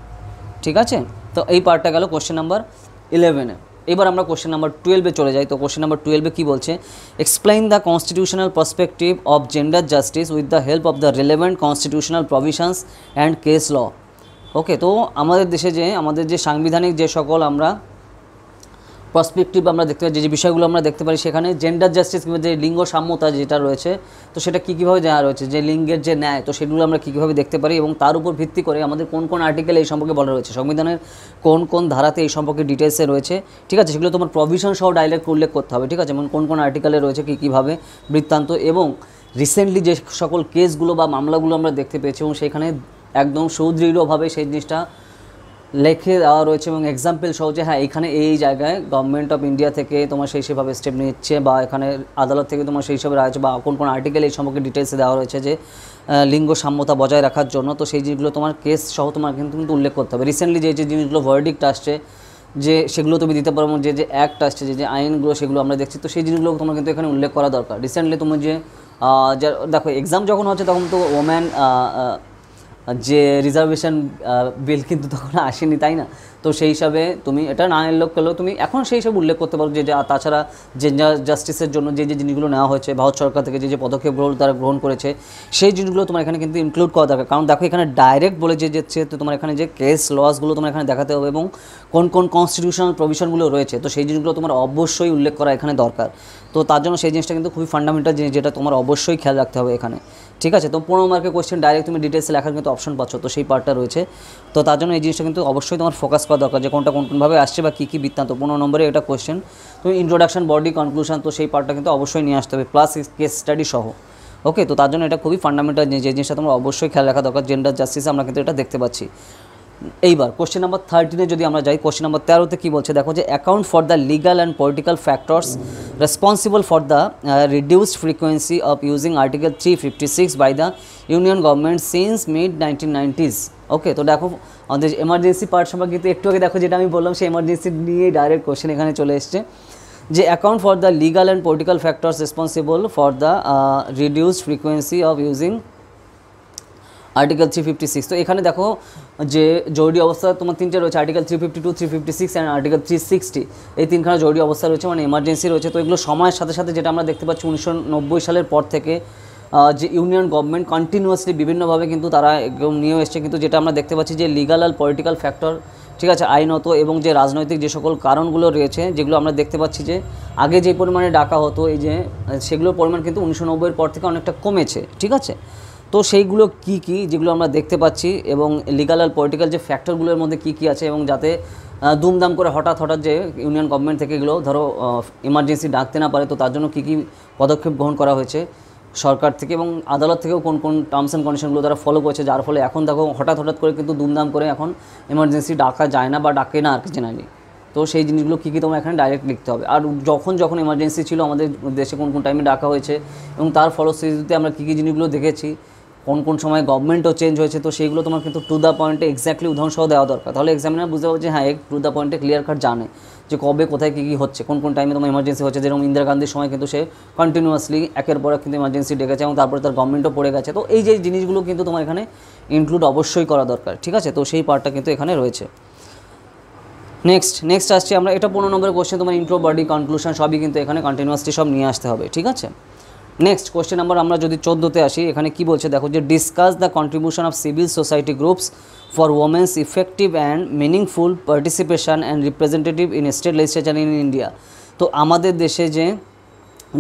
ঠিক আছে? তো এই পার্টটা গেল কোশ্চেন নাম্বার 11-এ। এবার আমরা কোশ্চেন নাম্বার 12-এ চলে যাই। তো কোশ্চেন নাম্বার 12-এ কী বলছে, explain the constitutional perspective of gender justice with the help of the relevant constitutional provisions and case law. Okay, তো আমাদের দেশে আমাদের যে সাংবিধানিক যে সকল আমরা পার্সপেক্টিভ আমরা দেখতে পাই, যে বিষয়গুলো আমরা দেখতে পারি, সেখানে জেন্ডার জাস্টিস কিংবা যে লিঙ্গ সাম্যতা যেটা রয়েছে, তো সেটা কীভাবে দেওয়া রয়েছে, যে লিঙ্গের যে ন্যায়, তো সেগুলো আমরা কীভাবে দেখতে পারি, এবং তার উপর ভিত্তি করে আমাদের কোন আর্টিকেল এই সম্পর্কে বলা রয়েছে, সংবিধানের কোন ধারাতে এই সম্পর্কে ডিটেলসে রয়েছে, ঠিক আছে? সেগুলো তোমার প্রভিশন সহ ডাইরেক্ট উল্লেখ করতে হবে, ঠিক আছে? যেমন কোন আর্টিকেলে রয়েছে কীভাবে বৃত্তান্ত, এবং রিসেন্টলি যে সকল কেসগুলো বা মামলাগুলো আমরা দেখতে পেয়েছি, এবং সেখানে একদম সুদৃঢ়ভাবে সেই জিনিসটা লেখে দেওয়া রয়েছে, এবং এক্সাম্পল সহ যে হ্যাঁ এখানে এই জায়গায় গভর্নমেন্ট অফ ইন্ডিয়া থেকে তোমার সেভাবে স্টেপ নিচ্ছে, বা এখানে আদালত থেকে তোমার সেই হিসাবে রয়েছে, বা কোন আর্টিকেল এই সম্পর্কে ডিটেলসে দেওয়া রয়েছে যে লিঙ্গ সাম্যতা বজায় রাখার জন্য। তো সেই জিনিসগুলো তোমার কেস সহ তোমার কিন্তু উল্লেখ করতে হবে। রিসেন্টলি যে জিনিসগুলো ভার্ডিক্ট আসছে, যে সেগুলো তুমি দিতে পারো, যে যে অ্যাক্ট আসছে, যে যে আইনগুলো সেগুলো আমরা দেখছি, তো সেই জিনিসগুলো তোমার কিন্তু এখানে উল্লেখ করা দরকার। রিসেন্টলি তুমি যে দেখো এক্সাম যখন হচ্ছে তখন তো ওম্যান যে রিজার্ভেশন বিল কিন্তু তখন আসেনি, তাই না? তো সেই হিসাবে তুমি এটা না উল্লেখ করলেও তুমি এখন সেই হিসাবে উল্লেখ করতে পারো যে তাছাড়া জেন্ডার জাস্টিসের জন্য যে যে জিনিসগুলো নেওয়া হয়েছে ভারত সরকার থেকে, যে যে পদক্ষেপগুলো তারা গ্রহণ করেছে, সেই জিনিসগুলো তোমার এখানে কিন্তু ইনক্লুড করা দরকার। কারণ দেখো এখানে ডাইরেক্ট বলে যে যাচ্ছে, তো তোমার এখানে যে কেস লসগুলো তোমার এখানে দেখাতে হবে এবং কোন কোন কনস্টিটিউশনাল প্রভিশনগুলো রয়েছে, তো সেই জিনিসগুলো তোমার অবশ্যই উল্লেখ করা এখানে দরকার। তো তার জন্য সেই জিনিসটা কিন্তু খুবই ফান্ডামেন্টাল জিনিস, যেটা তোমার অবশ্যই খেয়াল রাখতে হবে এখানে, ঠিক আছে? তো 15 মার্কের কোয়েশ্চেন ডাইরেক্ট তুমি ডিটেলসে লেখার কিন্তু অপশন পাচ্ছ, তো সেই পার্টটা রয়েছে। তো তার জন্য এই জিনিসটা কিন্তু অবশ্যই তোমার ফোকাস করা দরকার যে কোনটা কোনভাবে আসছে বা কী কী বৃত্তান্ত। 15 নম্বরে এটা কোয়েশ্চেন, তুমি ইন্ট্রোডাকশন, বডি, কনক্লুশন, তো সেই পার্টটা কিন্তু অবশ্যই নিয়ে আসতে হবে, প্লাস কেস স্টাডি সহ। ওকে, তো তার জন্য এটা খুবই ফান্ডামেন্টাল জিনিস, যে জিনিসটা তোমার অবশ্যই খেয়াল রাখা দরকার। জেন্ডার জাস্টিস আমরা কিন্তু এটা দেখতে পাচ্ছি। এইবার কোশ্চেন নাম্বার 13 যদি আমরা যাই, কোশ্চেন নাম্বার 13তে কী বলছে দেখো, যে account for the legal and political factors responsible for the reduced frequency of using article 356 by the union government since mid 1990s। Okay, তো দেখো আমাদের এমার্জেন্সি পার্ট সম্পর্কে কিন্তু একটু আগে দেখো যেটা আমি বললাম, সেই এমার্জেন্সি নিয়ে ডাইরেক্ট কোশ্চেন এখানে চলে এসছে, যে account for the legal and political factors responsible for the reduced frequency of using article 356। তো এখানে দেখো যে জরুরি অবস্থা তোমার তিনটে রয়েছে, আর্টিকেল 352, 356 অ্যান্ড আর্টিকেল 360, এই তিনখানা জরুরি অবস্থা রয়েছে, মানে এমার্জেন্সি রয়েছে। তো এগুলো সময়ের সাথে সাথে যেটা আমরা দেখতে পাচ্ছি 1990 সালের পর থেকে যে ইউনিয়ন গভর্নমেন্ট কন্টিনিউয়াসলি বিভিন্নভাবে কিন্তু তারা নিয়ে এসছে, কিন্তু যেটা আমরা দেখতে পাচ্ছি যে লিগাল আর পলিটিক্যাল ফ্যাক্টর, ঠিক আছে, আইনত এবং যে রাজনৈতিক যে সকল কারণগুলো রয়েছে, যেগুলো আমরা দেখতে পাচ্ছি যে আগে যে পরিমাণে ডাকা হতো এই যে সেগুলোর পরিমাণ কিন্তু 1990-এর পর থেকে অনেকটা কমেছে, ঠিক আছে? তো সেইগুলো কি কি যেগুলো আমরা দেখতে পাচ্ছি, এবং লিগাল আর পলিটিক্যাল যে ফ্যাক্টরগুলোর মধ্যে কি কি আছে, এবং যাতে দুমদাম করে হঠাৎ যে ইউনিয়ন গভর্নমেন্ট থেকে এগুলো ধরো ইমার্জেন্সি ডাকতে না পারে, তো তার জন্য কী কী পদক্ষেপ গ্রহণ করা হয়েছে সরকার থেকে, এবং আদালত থেকেও কোন কোন টার্মস অ্যান্ড কন্ডিশনগুলো তারা ফলো করেছে, যার ফলে এখন দেখো হঠাৎ করে কিন্তু দুমদাম করে এখন এমার্জেন্সি ডাকা যায় না বা ডাকে না আর কি জেনারেলি। তো সেই জিনিসগুলো কী কী তোমার এখানে ডাইরেক্ট লিখতে হবে, আর যখন এমার্জেন্সি ছিল আমাদের দেশে কোন কোন টাইমে ডাকা হয়েছে, এবং তার ফলশ্রুতিতে আমরা কী কী জিনিসগুলো দেখেছি, কোন সময় গভর্নমেন্টও চেঞ্জ হয়েছে, তো সেইগুলো তোমার কিন্তু টু দ্য পয়েন্টে এক্স্যাক্টলি উদাহরণসহ দেওয়া দরকার। তাহলে এক্সামিনার বুঝতে পারবে যে হ্যাঁ টু দ্য পয়েন্টে ক্লিয়ার কাট জানে যে কবে কোথায় কী কী হচ্ছে, কোন টাইমে তোমার এমার্জেন্সি হচ্ছে। যেরকম ইন্দিরা গান্ধীর সময় কিন্তু সে কন্টিনিউয়াসলি একের পর এক কিন্তু এমার্জেন্সি ডেকেছে, এবং তারপরে তার গভর্নমেন্টও পড়ে গেছে। তো এই যে জিনিসগুলো কিন্তু তোমার এখানে ইনক্লুড অবশ্যই করা দরকার, ঠিক আছে? তো সেই পার্টটা কিন্তু এখানে রয়েছে। নেক্সট আসছে আমরা, এটা 15 নম্বরের কোশ্চেন, তোমার ইন্ট্রো, বডি, কনক্লুশন সবই কিন্তু এখানে কন্টিনিউয়াসলি সব নিয়ে আসতে হবে, ঠিক আছে? নেক্সট কোশ্চেন নাম্বার আমরা যদি 14তে আসি, এখানে কি বলছে দেখো, যে discuss the contribution of civil society groups for women's effective and meaningful participation and representative in state legislature in India. তো আমাদের দেশে যে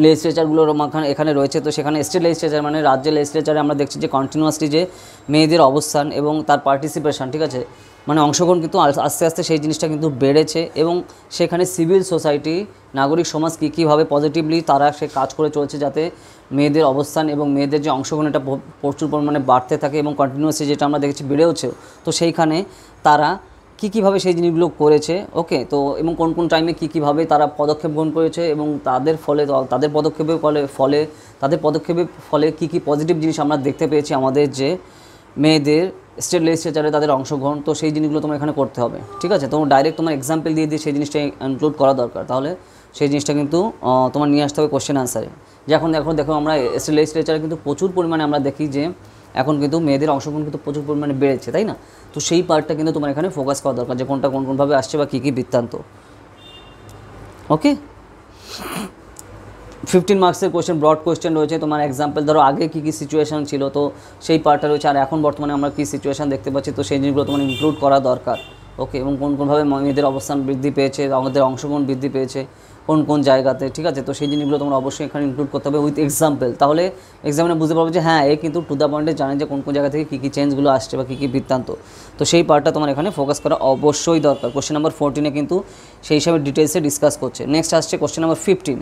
লেজিসলেচারগুলোর এখানে রয়েছে, তো সেখানে স্টেট লেজিসলেচার মানে রাজ্যের লেজিসলেচারে আমরা দেখছি যে কন্টিনিউয়াসলি যে মেয়েদের অবস্থান এবং তার পার্টিসিপেশন, ঠিক আছে, মানে অংশগ্রহণ কিন্তু আস্তে আস্তে সেই জিনিসটা কিন্তু বেড়েছে, এবং সেখানে সিভিল সোসাইটি, নাগরিক সমাজ কীভাবে পজিটিভলি তারা সে কাজ করে চলছে, যাতে মেয়েদের অবস্থান এবং মেয়েদের যে অংশগ্রহণ এটা প্রচুর পরিমাণে বাড়তে থাকে, এবং কন্টিনিউয়াসলি যেটা আমরা দেখেছি বেড়েওছেও। তো সেইখানে তারা কীভাবে সেই জিনিসগুলো করেছে, ওকে, তো এবং কোন টাইমে কীভাবে তারা পদক্ষেপ গ্রহণ করেছে, এবং তাদের পদক্ষেপের ফলে কী পজিটিভ জিনিস আমরা দেখতে পেয়েছি আমাদের যে মেয়েদের স্টেট লেজিসলেচারে তাদের অংশগ্রহণ, তো সেই জিনিসগুলো তোমার এখানে করতে হবে, ঠিক আছে? তোমার ডাইরেক্ট তোমার এক্সাম্পল দিয়ে সেই জিনিসটা ইনক্লুড করা দরকার, তাহলে সেই জিনিসটা কিন্তু তোমার নিয়ে আসতে হবে কোশ্চেন আনসারে। যে এখন দেখো আমরা স্টেট লেজিসলেচারে কিন্তু প্রচুর পরিমাণে আমরা দেখি যে এখন কিন্তু মেয়েদের অংশগ্রহণ কিন্তু প্রচুর পরিমাণে বেড়েছে, তাই না? তো সেই পার্টটা কিন্তু তোমার এখানে ফোকাস করা দরকার, যে কোনভাবে আসছে বা কী বৃত্তান্ত। ওকে, 15 মার্কসের কোয়েশ্চেন, ব্রড কোয়েশ্চেন রয়েছে, তোমার এক্সাম্পল ধরো আগে কী সিচুয়েশান ছিল, তো সেই পার্টটা রয়েছে, আর এখন বর্তমানে আমরা কী সিচুয়েশান দেখতে পাচ্ছি, তো সেই জিনিসগুলো তোমার ইনক্লুড করা দরকার। ওকে, এবং কোনভাবে মেয়েদের অবস্থান বৃদ্ধি পেয়েছে, আমাদের অংশগ্রহণ বৃদ্ধি পেয়েছে কোন জায়গাতে, ঠিক আছে? তো সেই জিনিসগুলো তোমরা অবশ্যই এখানে ইনক্লুড করতে হবে উইথ এক্সাম্পল, তাহলে এক্সামিনে বুঝতে পারবে যে হ্যাঁ কিন্তু টু দ্য পয়েন্টে জানে যে কোন জায়গা থেকে কী চেঞ্জগুলো আসছে বা কী বৃত্তান্ত। তো সেই পার্টটা তোমার এখানে ফোকাস করা অবশ্যই দরকার। কোশ্চেন নাম্বার 14 কিন্তু সেই হিসাবে ডিটেলসে ডিসকাস করছে। নেক্সট আসছে question number 15,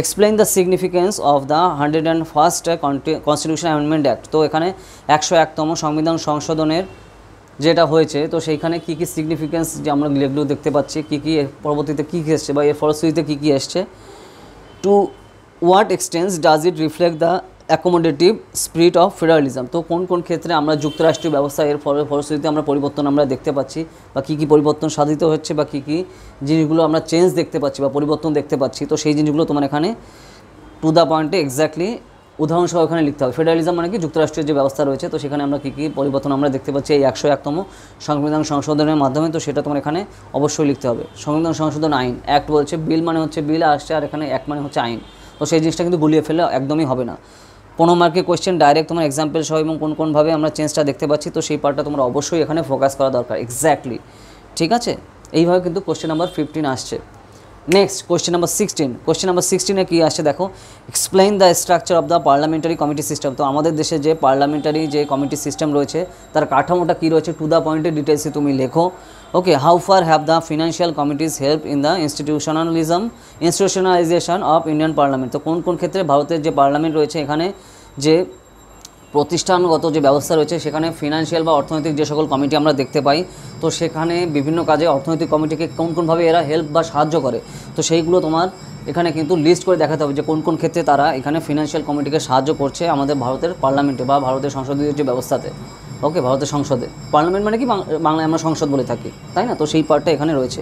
explain the significance of the 101st constitution amendment act. তো এখানে 101তম সংবিধান সংশোধনের যেটা হয়েছে, তো সেইখানে কী সিগনিফিকেন্স যে আমরা এগুলো দেখতে পাচ্ছি, পরবর্তীতে কী এসছে বা এর ফলশ্রুতিতে কী এসছে, to what extents does it reflect the accommodative spirit of federalism. তো কোন কোন ক্ষেত্রে আমরা যুক্তরাষ্ট্রীয় ব্যবস্থা এর ফলশ্রুতিতে আমরা পরিবর্তন আমরা দেখতে পাচ্ছি, বা কী কী পরিবর্তন সাধিত হচ্ছে, বা কী কী জিনিসগুলো আমরা চেঞ্জ দেখতে পাচ্ছি বা পরিবর্তন দেখতে পাচ্ছি, তো সেই জিনিসগুলো তোমার এখানে টু দ্য পয়েন্টে এক্স্যাক্টলি উদাহরণসহ এখানে লিখতে হবে। ফেডারালিজম মানে কি, যুক্তরাষ্ট্রের যে ব্যবস্থা রয়েছে, তো সেখানে আমরা কী কী পরিবর্তন আমরা দেখতে পাচ্ছি এই 101তম সংবিধান সংশোধনের মাধ্যমে, তো সেটা তোমার এখানে অবশ্যই লিখতে হবে। সংবিধান সংশোধন আইন, অ্যাক্ট বলছে, বিল মানে হচ্ছে বিল আসছে, আর এখানে অ্যাক্ট মানে হচ্ছে আইন। তো সেই জিনিসটা কিন্তু গুলিয়ে ফেলে একদমই হবে না। 15 মার্কের কোয়েশ্চেন ডাইরেক্ট তোমার এক্সাম্পল সহ এবং কোন কোনভাবে আমরা চেঞ্জটা দেখতে পাচ্ছি, তো সেই পার্টটা তোমরা অবশ্যই এখানে ফোকাস করা দরকার এক্স্যাক্টলি। ঠিক আছে, এইভাবে কিন্তু কোয়েশ্চেন নাম্বার 15 আসছে। Next question number 16। Question number 16-এ কী আসছে দেখো, explain the structure of the parliamentary committee system. তো আমাদের দেশে যে পার্লামেন্টারি যে কমিটি সিস্টেম রয়েছে তার কাঠামোটা কী রয়েছে, টু দ্য পয়েন্টে ডিটেলসে তুমি লেখো। Okay, how far have the financial committees help in the institutionalization of Indian parliament. তো কোন কোন ক্ষেত্রে ভারতের যে পার্লামেন্ট রয়েছে এখানে যে প্রতিষ্ঠানগত যে ব্যবস্থা রয়েছে সেখানে ফিনান্সিয়াল বা অর্থনৈতিক যে সকল কমিটি আমরা দেখতে পাই, তো সেখানে বিভিন্ন কাজে অর্থনৈতিক কমিটিকে কোন কোনভাবে এরা হেল্প বা সাহায্য করে, তো সেইগুলো তোমার এখানে কিন্তু লিস্ট করে দেখাতে হবে যে কোন কোন ক্ষেত্রে তারা এখানে ফিনান্সিয়াল কমিটিকে সাহায্য করছে আমাদের ভারতের পার্লামেন্টে বা ভারতের সংসদীয় যে ব্যবস্থাতে। ওকে, ভারতের সংসদে, পার্লামেন্ট মানে কি বাংলায় আমরা সংসদ বলে থাকি, তাই না? তো সেই পার্টটা এখানে রয়েছে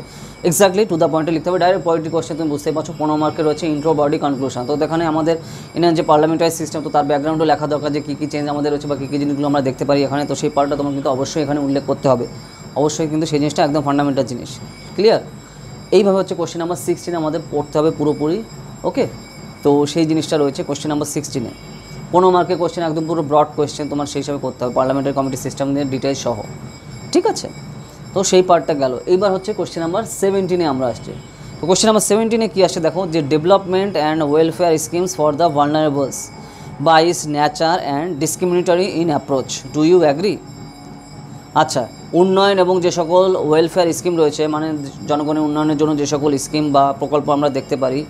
এক্স্যাক্টলি টু দ্য পয়েন্টে লিখতে হবে। ডাইরেক্ট পয়েন্ট্রি কোয়েশ্চেন তুমি বুঝতেই পারছো। 15 মার্কে রয়েছে ইন্ট্রো, বডি, কনক্লুশন। তো এখানে আমাদের ইন্ডিয়ান যে পার্লামেন্টারি সিস্টেম, তো তার ব্যাকগ্রাউন্ডও লেখা দরকার যে কী কী চেঞ্জ আমাদের রয়েছে বা কী কী জিনিসগুলো আমরা দেখতে পারি এখানে, তো সেই পার্টটা তোমার কিন্তু অবশ্যই এখানে উল্লেখ করতে হবে। অবশ্যই কিন্তু সেই জিনিসটা একদম ফান্ডামেন্টাল জিনিস। ক্লিয়ার? এইভাবে হচ্ছে কোয়েশ্চেন নাম্বার 16 আমাদের পড়তে হবে পুরোপুরি। ওকে, তো সেই জিনিসটা রয়েছে কোয়েশ্চেন নাম্বার 16-এ। 15 মার্কের কোয়েশ্চেন একদম পুরো ব্রড কোয়েশ্চেন তোমার সেই হিসাবে করতে হবে, পার্লামেন্টারি কমিটি সিস্টেম নিয়ে ডিটেলস সহ। ঠিক আছে, তো সেই পার্টটা গেল। এইবার হচ্ছে কোয়েশ্চেন নাম্বার 17-এ আমরা আসছি। তো কোয়েশ্চেন নাম্বার 17-এ কী আসছে দেখো, যে development and welfare schemes for the vulnerables by is nature and discriminatory in approach, do you agree? আচ্ছা, উন্নয়ন এবং যে সকল ওয়েলফেয়ার স্কিম রয়েছে, মানে জনগণের উন্নয়নের জন্য যে সকল স্কিম বা প্রকল্প আমরা দেখতে পারি,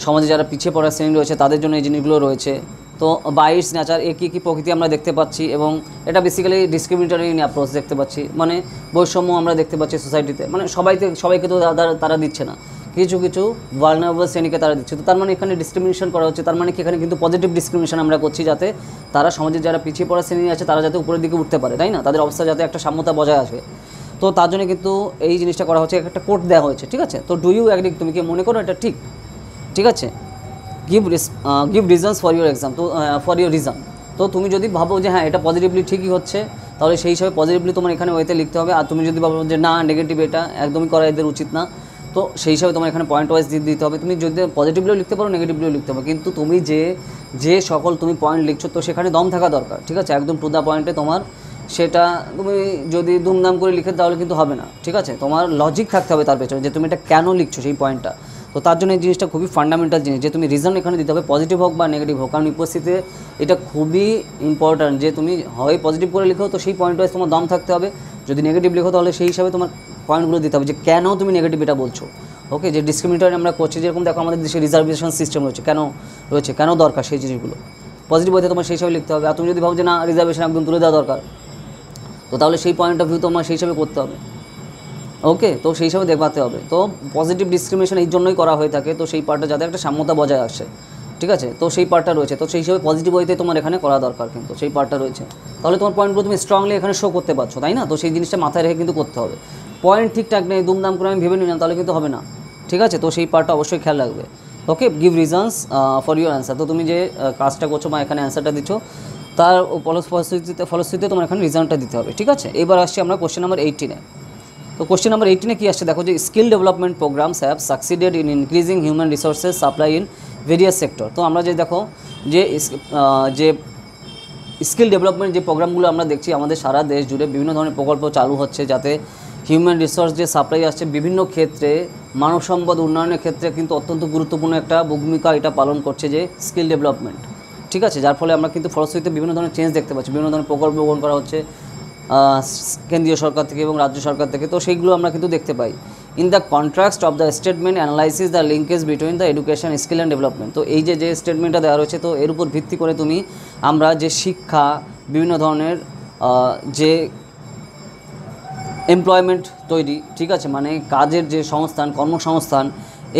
সমাজে যারা পিছিয়ে পড়া শ্রেণী রয়েছে তাদের জন্য এই জিনিসগুলো রয়েছে। তো বাইস নেচার, এ কী কী প্রকৃতি আমরা দেখতে পাচ্ছি, এবং এটা বেসিক্যালি ডিসক্রিমিনেটরি ইন অ্যাপ্রোচ দেখতে পাচ্ছি, মানে বৈষম্য আমরা দেখতে পাচ্ছি সোসাইটিতে, মানে সবাইকে তো তারা দিচ্ছে না, কিছু কিছু ভালনারেবল শ্রেণীকে তারা দিচ্ছে। তো তার মানে এখানে ডিসক্রিমিনেশন করা হচ্ছে, তার মানে কি এখানে কিন্তু পজিটিভ ডিসক্রিমিনেশন আমরা করছি, যাতে তারা সমাজে যারা পিছিয়ে পড়া শ্রেণী আছে তারা যাতে উপরের দিকে উঠতে পারে, তাই না? তাদের অবস্থা যাতে একটা সাম্যতা বজায় আসে, তো তার জন্য কিন্তু এই জিনিসটা করা হচ্ছে, একটা কোড দেওয়া হয়েছে। ঠিক আছে, তো ডু ইউ অ্যাগ্রি, তুমি কি মনে করো এটা ঠিক? ঠিক আছে, give reasons for your exam, তো ফর ইউর রিজন। তো তুমি যদি ভাবো যে হ্যাঁ এটা পজিটিভলি ঠিকই হচ্ছে, তাহলে সেই হিসাবে পজিটিভলি তোমার এখানে ওয়েতে লিখতে হবে। আর তুমি যদি ভাবো যে না নেগেটিভ, এটা একদমই করা এদের উচিত না, তো সেই হিসাবে তোমার এখানে পয়েন্ট ওয়াইজ দিতে হবে। তুমি যদি পজিটিভলিও লিখতে পারো, নেগেটিভলিও লিখতে হবে, কিন্তু তুমি যে সকল তুমি পয়েন্ট লিখছো তো সেখানে দম থাকা দরকার। ঠিক আছে, একদম টু দ্য পয়েন্টে তোমার, সেটা তুমি যদি দুমদাম করে লিখে তাহলে কিন্তু হবে না। ঠিক আছে, তোমার লজিক থাকতে হবে তার পেছনে, যে তুমি এটা কেন লিখছো সেই পয়েন্টটা। তো তার জন্য এই জিনিসটা খুবই ফান্ডামেন্টাল জিনিস, যে তুমি রিজন এখানে দিতে হবে, পজিটিভ হোক বা নেগেটিভ হোক, কারণ উপস্থিতিতে এটা খুবই ইম্পর্ট্যান্ট যে তুমি হয় পজিটিভ করে লিখো, তো সেই পয়েন্ট ওয়াইজ তোমার দম থাকতে হবে। যদি নেগেটিভ লিখো তাহলে সেই হিসাবে তোমার পয়েন্টগুলো দিতে হবে যে কেন তুমি নেগেটিভ এটা বলছো। ওকে, যে ডিসক্রিমিনেটরি আমরা করছি, যেরকম দেখো আমাদের দেশে রিজার্ভেশন সিস্টেম রয়েছে, কেন দরকার সেই জিনিসগুলো পজিটিভ হতে তোমার সেই হিসাবে লিখতে হবে। আর তুমি যদি ভাবো যে না রিজার্ভেশন একদম তুলে দেওয়া দরকার, তো তাহলে সেই পয়েন্ট অফ ভিউ তোমার সেই হিসাবে করতে হবে। ওকে, তো সেই হিসাবে দেখাতে হবে। তো পজিটিভ ডিসক্রিমিনেশন এই জন্যই করা হয়ে থাকে, তো সেই পার্টটা যাতে একটা সাম্যতা বজায় আসে। ঠিক আছে, তো সেই পার্টটা রয়েছে, তো সেই হিসাবে পজিটিভ ওয়েতে তোমার এখানে করা দরকার, কিন্তু সেই পার্টটা রয়েছে, তাহলে তোমার পয়েন্টগুলো তুমি স্ট্রংলি এখানে শো করতে পারছো, তাই না? তো সেই জিনিসটা মাথায় রেখে কিন্তু করতে হবে। পয়েন্ট ঠিকঠাক নেই, দুমদাম করে আমি ভেবে নিলাম, তাহলে কিন্তু হবে না। ঠিক আছে, তো সেই পার্টটা অবশ্যই খেয়াল রাখবে। Okay, give reasons for your answer. তো তুমি যে কাজটা করছো বা এখানে অ্যান্সারটা দিচ্ছ, তার ফলশ্রুতিতে তোমার এখানে রিজনটা দিতে হবে। ঠিক আছে, এবার আসছি আমরা কোশ্চেন নাম্বার 18-এ। তো কোশ্চেন নাম্বার 18-এ কী আসছে দেখো, যে skill development programs have succeeded in increasing human resources supply in various sector. তো আমরা যে দেখো যে স্কিল ডেভেলপমেন্ট যে প্রোগ্রামগুলো আমরা দেখছি আমাদের সারা দেশ জুড়ে বিভিন্ন ধরনের প্রকল্প চালু হচ্ছে, যাতে হিউম্যান রিসোর্স যে সাপ্লাই আসছে বিভিন্ন ক্ষেত্রে, মানব সম্পদ উন্নয়নের ক্ষেত্রে কিন্তু অত্যন্ত গুরুত্বপূর্ণ একটা ভূমিকা এটা পালন করছে যে স্কিল ডেভেলপমেন্ট। ঠিক আছে, যার ফলে আমরা কিন্তু ফলশ্রুতিতে বিভিন্ন ধরনের চেঞ্জ দেখতে পাচ্ছি, বিভিন্ন ধরনের প্রকল্প গ্রহণ করা হচ্ছে কেন্দ্রীয় সরকার থেকে এবং রাজ্য সরকার থেকে, তো সেইগুলো আমরা কিন্তু দেখতে পাই। In the contract of the statement analysis the linkage between the education skill and development. তো এই যে স্টেটমেন্টটা দেওয়া রয়েছে, তো এর উপর ভিত্তি করে আমরা যে শিক্ষা, বিভিন্ন ধরনের যে এমপ্লয়মেন্ট তৈরি, ঠিক আছে, মানে কাজের যে সংস্থান, কর্মসংস্থান,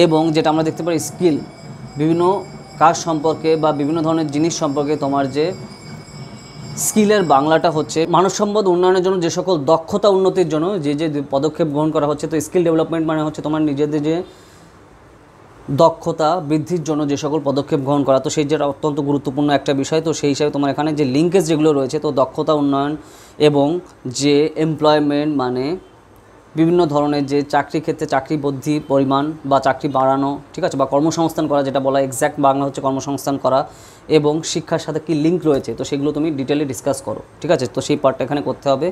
এবং যেটা আমরা দেখতে পারি স্কিল, বিভিন্ন কাজ সম্পর্কে বা বিভিন্ন ধরনের জিনিস সম্পর্কে তোমার যে স্কিলের বাংলাটা হচ্ছে মানব সম্পদ উন্নয়নের জন্য যে সকল দক্ষতা উন্নতির জন্য যে যে পদক্ষেপ গ্রহণ করা হচ্ছে। তো স্কিল ডেভেলপমেন্ট মানে হচ্ছে তোমার নিজেদের যে দক্ষতা বৃদ্ধির জন্য যে সকল পদক্ষেপ গ্রহণ করা, তো সেই যেটা অত্যন্ত গুরুত্বপূর্ণ একটা বিষয়। তো সেই হিসাবে তোমার এখানে যে লিঙ্কেজ যেগুলো রয়েছে, তো দক্ষতা উন্নয়ন এবং যে এমপ্লয়মেন্ট মানে বিভিন্ন ধরনের যে চাকরি ক্ষেত্রে চাকরি বৃদ্ধি পরিমাণ বা চাকরি বাড়ানো, ঠিক আছে, বা কর্মসংস্থান করা, যেটা বলা এক্স্যাক্ট বাংলা হচ্ছে কর্মসংস্থান করা, এবং শিক্ষার সাথে কি লিঙ্ক রয়েছে, তো সেগুলো তুমি ডিটেলে ডিসকাস করো, ঠিক আছে। তো সেই পার্টটা এখানে করতে হবে,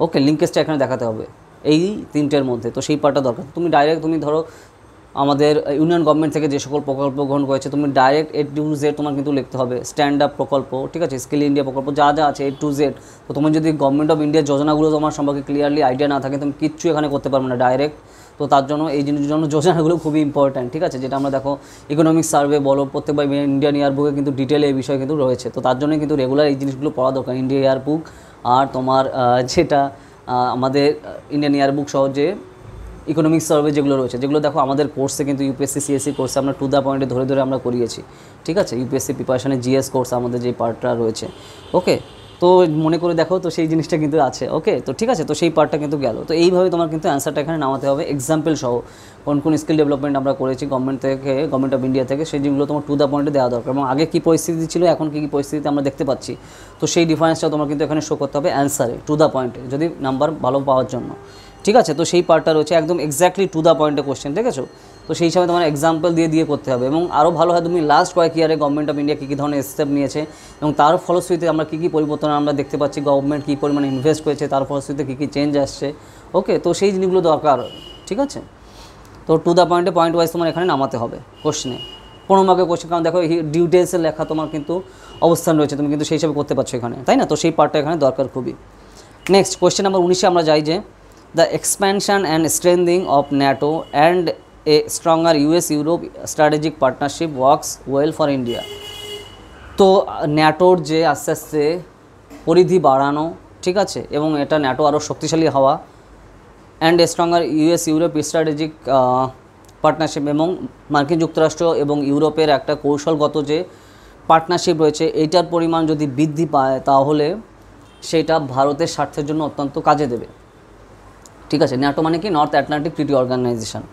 ওকে। লিঙ্কেজটা এখানে দেখাতে হবে এই তিনটের মধ্যে, তো সেই পার্টটা দরকার। তুমি ডাইরেক্ট তুমি ধরো আমাদের ইউনিয়ন গভর্নমেন্ট থেকে যে সকল প্রকল্প গ্রহণ করেছে, তুমি ডাইরেক্ট A to Z তোমার কিন্তু লিখতে হবে। স্ট্যান্ড আপ প্রকল্প, ঠিক আছে, স্কিল ইন্ডিয়া প্রকল্প, যা যা আছে A to Z। তো তোমার যদি গভর্নমেন্ট অফ ইন্ডিয়ার যোজনাগুলো তোমার সম্পর্কে ক্লিয়ারলি আইডিয়া না থাকে, তুমি কিচ্ছু এখানে করতে পারবে না ডাইরেক্ট। তো তার জন্য এই জিনিসের জন্য যোজনাগুলো খুবই ইম্পর্ট্যান্ট, ঠিক আছে, যেটা আমরা দেখো ইকোনমিক সার্ভে বলো, প্রত্যেকবার ইন্ডিয়ান ইয়ারবুকে কিন্তু ডিটেলে এই বিষয় কিন্তু রয়েছে। তো তার জন্যই কিন্তু রেগুলার এই জিনিসগুলো পড়া দরকার, ইন্ডিয়া ইয়ারবুক আর তোমার যেটা আমাদের ইন্ডিয়ান ইয়ারবুক সহ যে ইকোনমিক সার্ভে যেগুলো রয়েছে, যেগুলো দেখো আমাদের কোর্সে কিন্তু ইউপিএসসি সিএসসি কোর্সে আমরা টু দ্য পয়েন্টে ধরে ধরে আমরা করিয়েছি, ঠিক আছে। ইউপিএসসি প্রিপারেশনে জিএস কোর্স আমাদের যে পার্টটা রয়েছে, ওকে। তো মনে করে দেখো, তো সেই জিনিসটা কিন্তু আছে, ওকে। তো ঠিক আছে, তো সেই পার্টটা কিন্তু গেল। তো এইভাবে তোমার কিন্তু অ্যান্সারটা এখানে নামাতে হবে এক্সাম্পল সহ, কোন কোন স্কিল ডেভেলপমেন্ট আমরা করেছি গভর্নমেন্ট অফ ইন্ডিয়া থেকে, সেই যেগুলো তোমার টু দ্য পয়েন্টে দেওয়া দরকার, এবং আগে কী পরিস্থিতি ছিল এখন কী কী পরিস্থিতিতে আমরা দেখতে পাচ্ছি, তো সেই ডিফারেন্সটা তোমার কিন্তু এখানে শো করতে হবে অ্যান্সারে টু দ্য পয়েন্টে, যদি নাম্বার ভালো পাওয়ার জন্য, ঠিক আছে। তো সেই পার্টটা রয়েছে একদম এক্স্যাক্টলি টু দ্য পয়েন্টে কোশ্চেন, ঠিক আছে। তো সেই হিসাবে তোমার এক্সাম্পল দিয়ে দিয়ে করতে হবে, এবং আরও ভালো হয় তুমি লাস্ট কয়েক ইয়ারে গভর্নমেন্ট অফ ইন্ডিয়া কী কী ধরনের স্টেপ নিয়েছে এবং তার ফলশ্রুতিতে আমরা কী কী পরিবর্তন আমরা দেখতে পাচ্ছি, গভর্নমেন্ট কী পরিমাণে ইনভেস্ট করেছে, তার ফলশ্রুতিতে কী কী চেঞ্জ আসছে, ওকে। তো সেই জিনিসগুলো দরকার, ঠিক আছে। তো টু দ্য পয়েন্টে পয়েন্ট ওয়াইজ তোমার এখানে নামাতে হবে কোশ্চেনে, 15 মার্কের কোশ্চেন, কারণ দেখো ডিটেলসের লেখা তোমার কিন্তু অবস্থান রয়েছে, তুমি কিন্তু সেই হিসাবে করতে পারছো এখানে, তাই না। তো সেই পার্টটা এখানে দরকার খুবই। নেক্সট কোশ্চেন নাম্বার 19-এ আমরা যাই যে the expansion and strengthening of NATO and a stronger US-Europe strategic partnership works well for India। তো ন্যাটোর যে আস্তে আস্তে পরিধি বাড়ানো, ঠিক আছে, এবং এটা ন্যাটো আরও শক্তিশালী হওয়া, and a stronger US-Europe strategic partnership, এবং মার্কিন যুক্তরাষ্ট্র এবং ইউরোপের একটা কৌশলগত যে পার্টনারশিপ রয়েছে, এইটার পরিমাণ যদি বৃদ্ধি পায় তাহলে সেটা ভারতের স্বার্থের জন্য অত্যন্ত কাজে দেবে, ঠিক আছে। ন্যাটো মানে কি, নর্থ আটলান্টিক ট্রিটি অর্গানাইজেশন।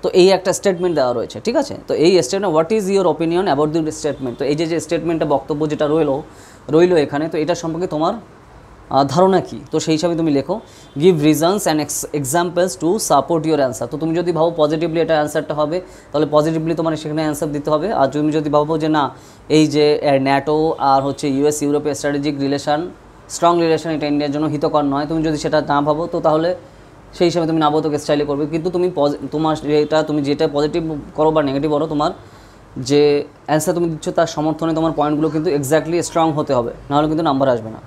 তো এই একটা স্টেটমেন্ট দেওয়া রয়েছে, ঠিক আছে। তো এই statement, what is your opinion about the statement, তো এই যে স্টেটমেন্টটা বক্তব্য যেটা রইলো এখানে, তো এটা সম্পর্কে তোমার ধারণা কী, তো সেই হিসাবে তুমি লেখো give reasons and examples to support your answer. তো তুমি যদি ভাবো পজিটিভলি এটা অ্যান্সারটা হবে, তাহলে পজিটিভলি তোমার সেখানে অ্যান্সার দিতে হবে। আর তুমি যদি ভাবো যে না, এই যে ন্যাটো আর হচ্ছে US ইউরোপের স্ট্র্যাটেজিক রিলেশন, স্ট্রং রিলেশন, এটা ইন্ডিয়ার জন্য হিতকর নয়, তুমি যদি সেটা না ভাবো, তো তাহলে সেই হিসাবে তুমি নাবোধক স্টাইলে করবে। কিন্তু তুমি তোমার তুমি যেটা পজিটিভ করো বা নেগেটিভ করো, তোমার যে অ্যান্সার তুমি দিচ্ছ তার সমর্থনে তোমার পয়েন্টগুলো কিন্তু এক্স্যাক্টলি স্ট্রং হতে হবে, নাহলে কিন্তু নাম্বার আসবে না।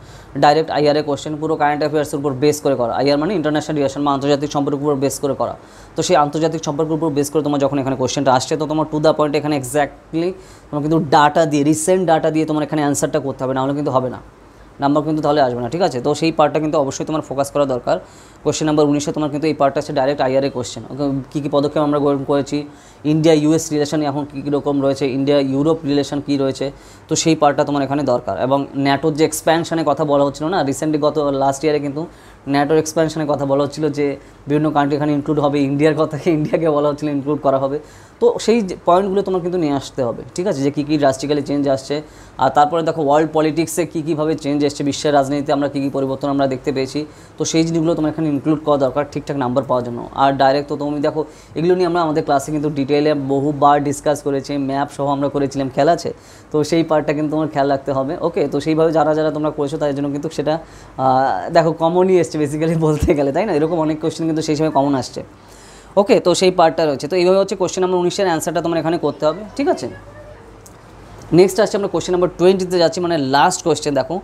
ডাইরেক্ট আইআরএ কোশ্চেন পুরো কারেন্ট অ্যাফেয়ার্সের উপর বেস করে করা, আইআর মানে ইন্টারন্যাশনাল রিলেশন বা আন্তর্জাতিক সম্পর্কের উপর বেস করে করা। তো সেই আন্তর্জাতিক সম্পর্কের উপর বেস করে তোমার যখন এখানে কোশ্চেনটা আসছে, তো তোমার টু দ্য পয়েন্ট এখানে এক্স্যাক্টলি তোমার কিন্তু ডাটা দিয়ে, রিসেন্ট ডাটা দিয়ে তোমার এখানে অ্যান্সারটা করতে হবে, নাহলে কিন্তু হবে না, নাম্বার কিন্তু তাহলে আসবে না, ঠিক আছে। তো সেই পার্টটা কিন্তু অবশ্যই তোমার ফোকাস করা দরকার। কোশ্চেন নাম্বার 19-এ তোমার কিন্তু এই পার্টটা আছে ডাইরেক্ট আইআরএ কোশ্চেন, ওকে। কী কী পদক্ষেপ আমরা গ্রহণ করেছি, ইন্ডিয়া US রিলেশন এখন কী কী রকম রয়েছে, ইন্ডিয়া ইউরোপ রিলেশন কী রয়েছে, তো সেই পার্টটা তোমার এখানে দরকার। এবং ন্যাটোর যে এক্সপ্যানশনের কথা বলা হচ্ছিল না রিসেন্টলি, গত লাস্ট ইয়ারে কিন্তু ন্যাটোর এক্সপ্যানশনের কথা বলা হচ্ছিল যে বিভিন্ন কান্ট্রি এখানে ইনক্লুড হবে, ইন্ডিয়াকে বলা হচ্ছিল ইনক্লুড করা হবে। তো সেই পয়েন্টগুলো তোমার কিন্তু নিয়ে আসতে হবে, ঠিক আছে, যে কী কী ড্রাস্টিক্যালি চেঞ্জ আসছে। আর তারপরে দেখো ওয়ার্ল্ড পলিটিক্সে কী কীভাবে চেঞ্জ এসছে, বিশ্বের রাজনীতিতে আমরা কী কী পরিবর্তন আমরা দেখতে পেয়েছি, তো সেই জিনিসগুলো তোমার এখানে ইনক্লুড করা দরকার ঠিকঠাক নাম্বার পাওয়ার জন্য। আর ডাইরেক্ট তো তুমি দেখো এগুলো নিয়ে আমরা আমাদের ক্লাসে কিন্তু ডিটেলে বহুবার ডিসকাস করেছি, ম্যাপ সহ আমরা করেছিলাম, খেয়াল আছে। তো সেই পার্টটা কিন্তু তোমার খেয়াল রাখতে হবে, ওকে। তো সেইভাবে যারা যারা তোমরা করেছো তাদের জন্য কিন্তু সেটা দেখো কমনই এসছে বেসিক্যালি বলতে গেলে, তাই না। এরকম অনেক কোয়েশ্চেন কিন্তু সেই সময় কমন আসছে, ওকে। তো সেই পার্টটা রয়েছে। তো এইভাবে হচ্ছে কোশ্চেন নাম্বার 19-এর অ্যান্সারটা তোমার এখানে করতে হবে, ঠিক আছে। নেক্সট আসছে আমরা কোশ্চেন নাম্বার 20-তে যাচ্ছি, মানে লাস্ট কোশ্চেন। দেখো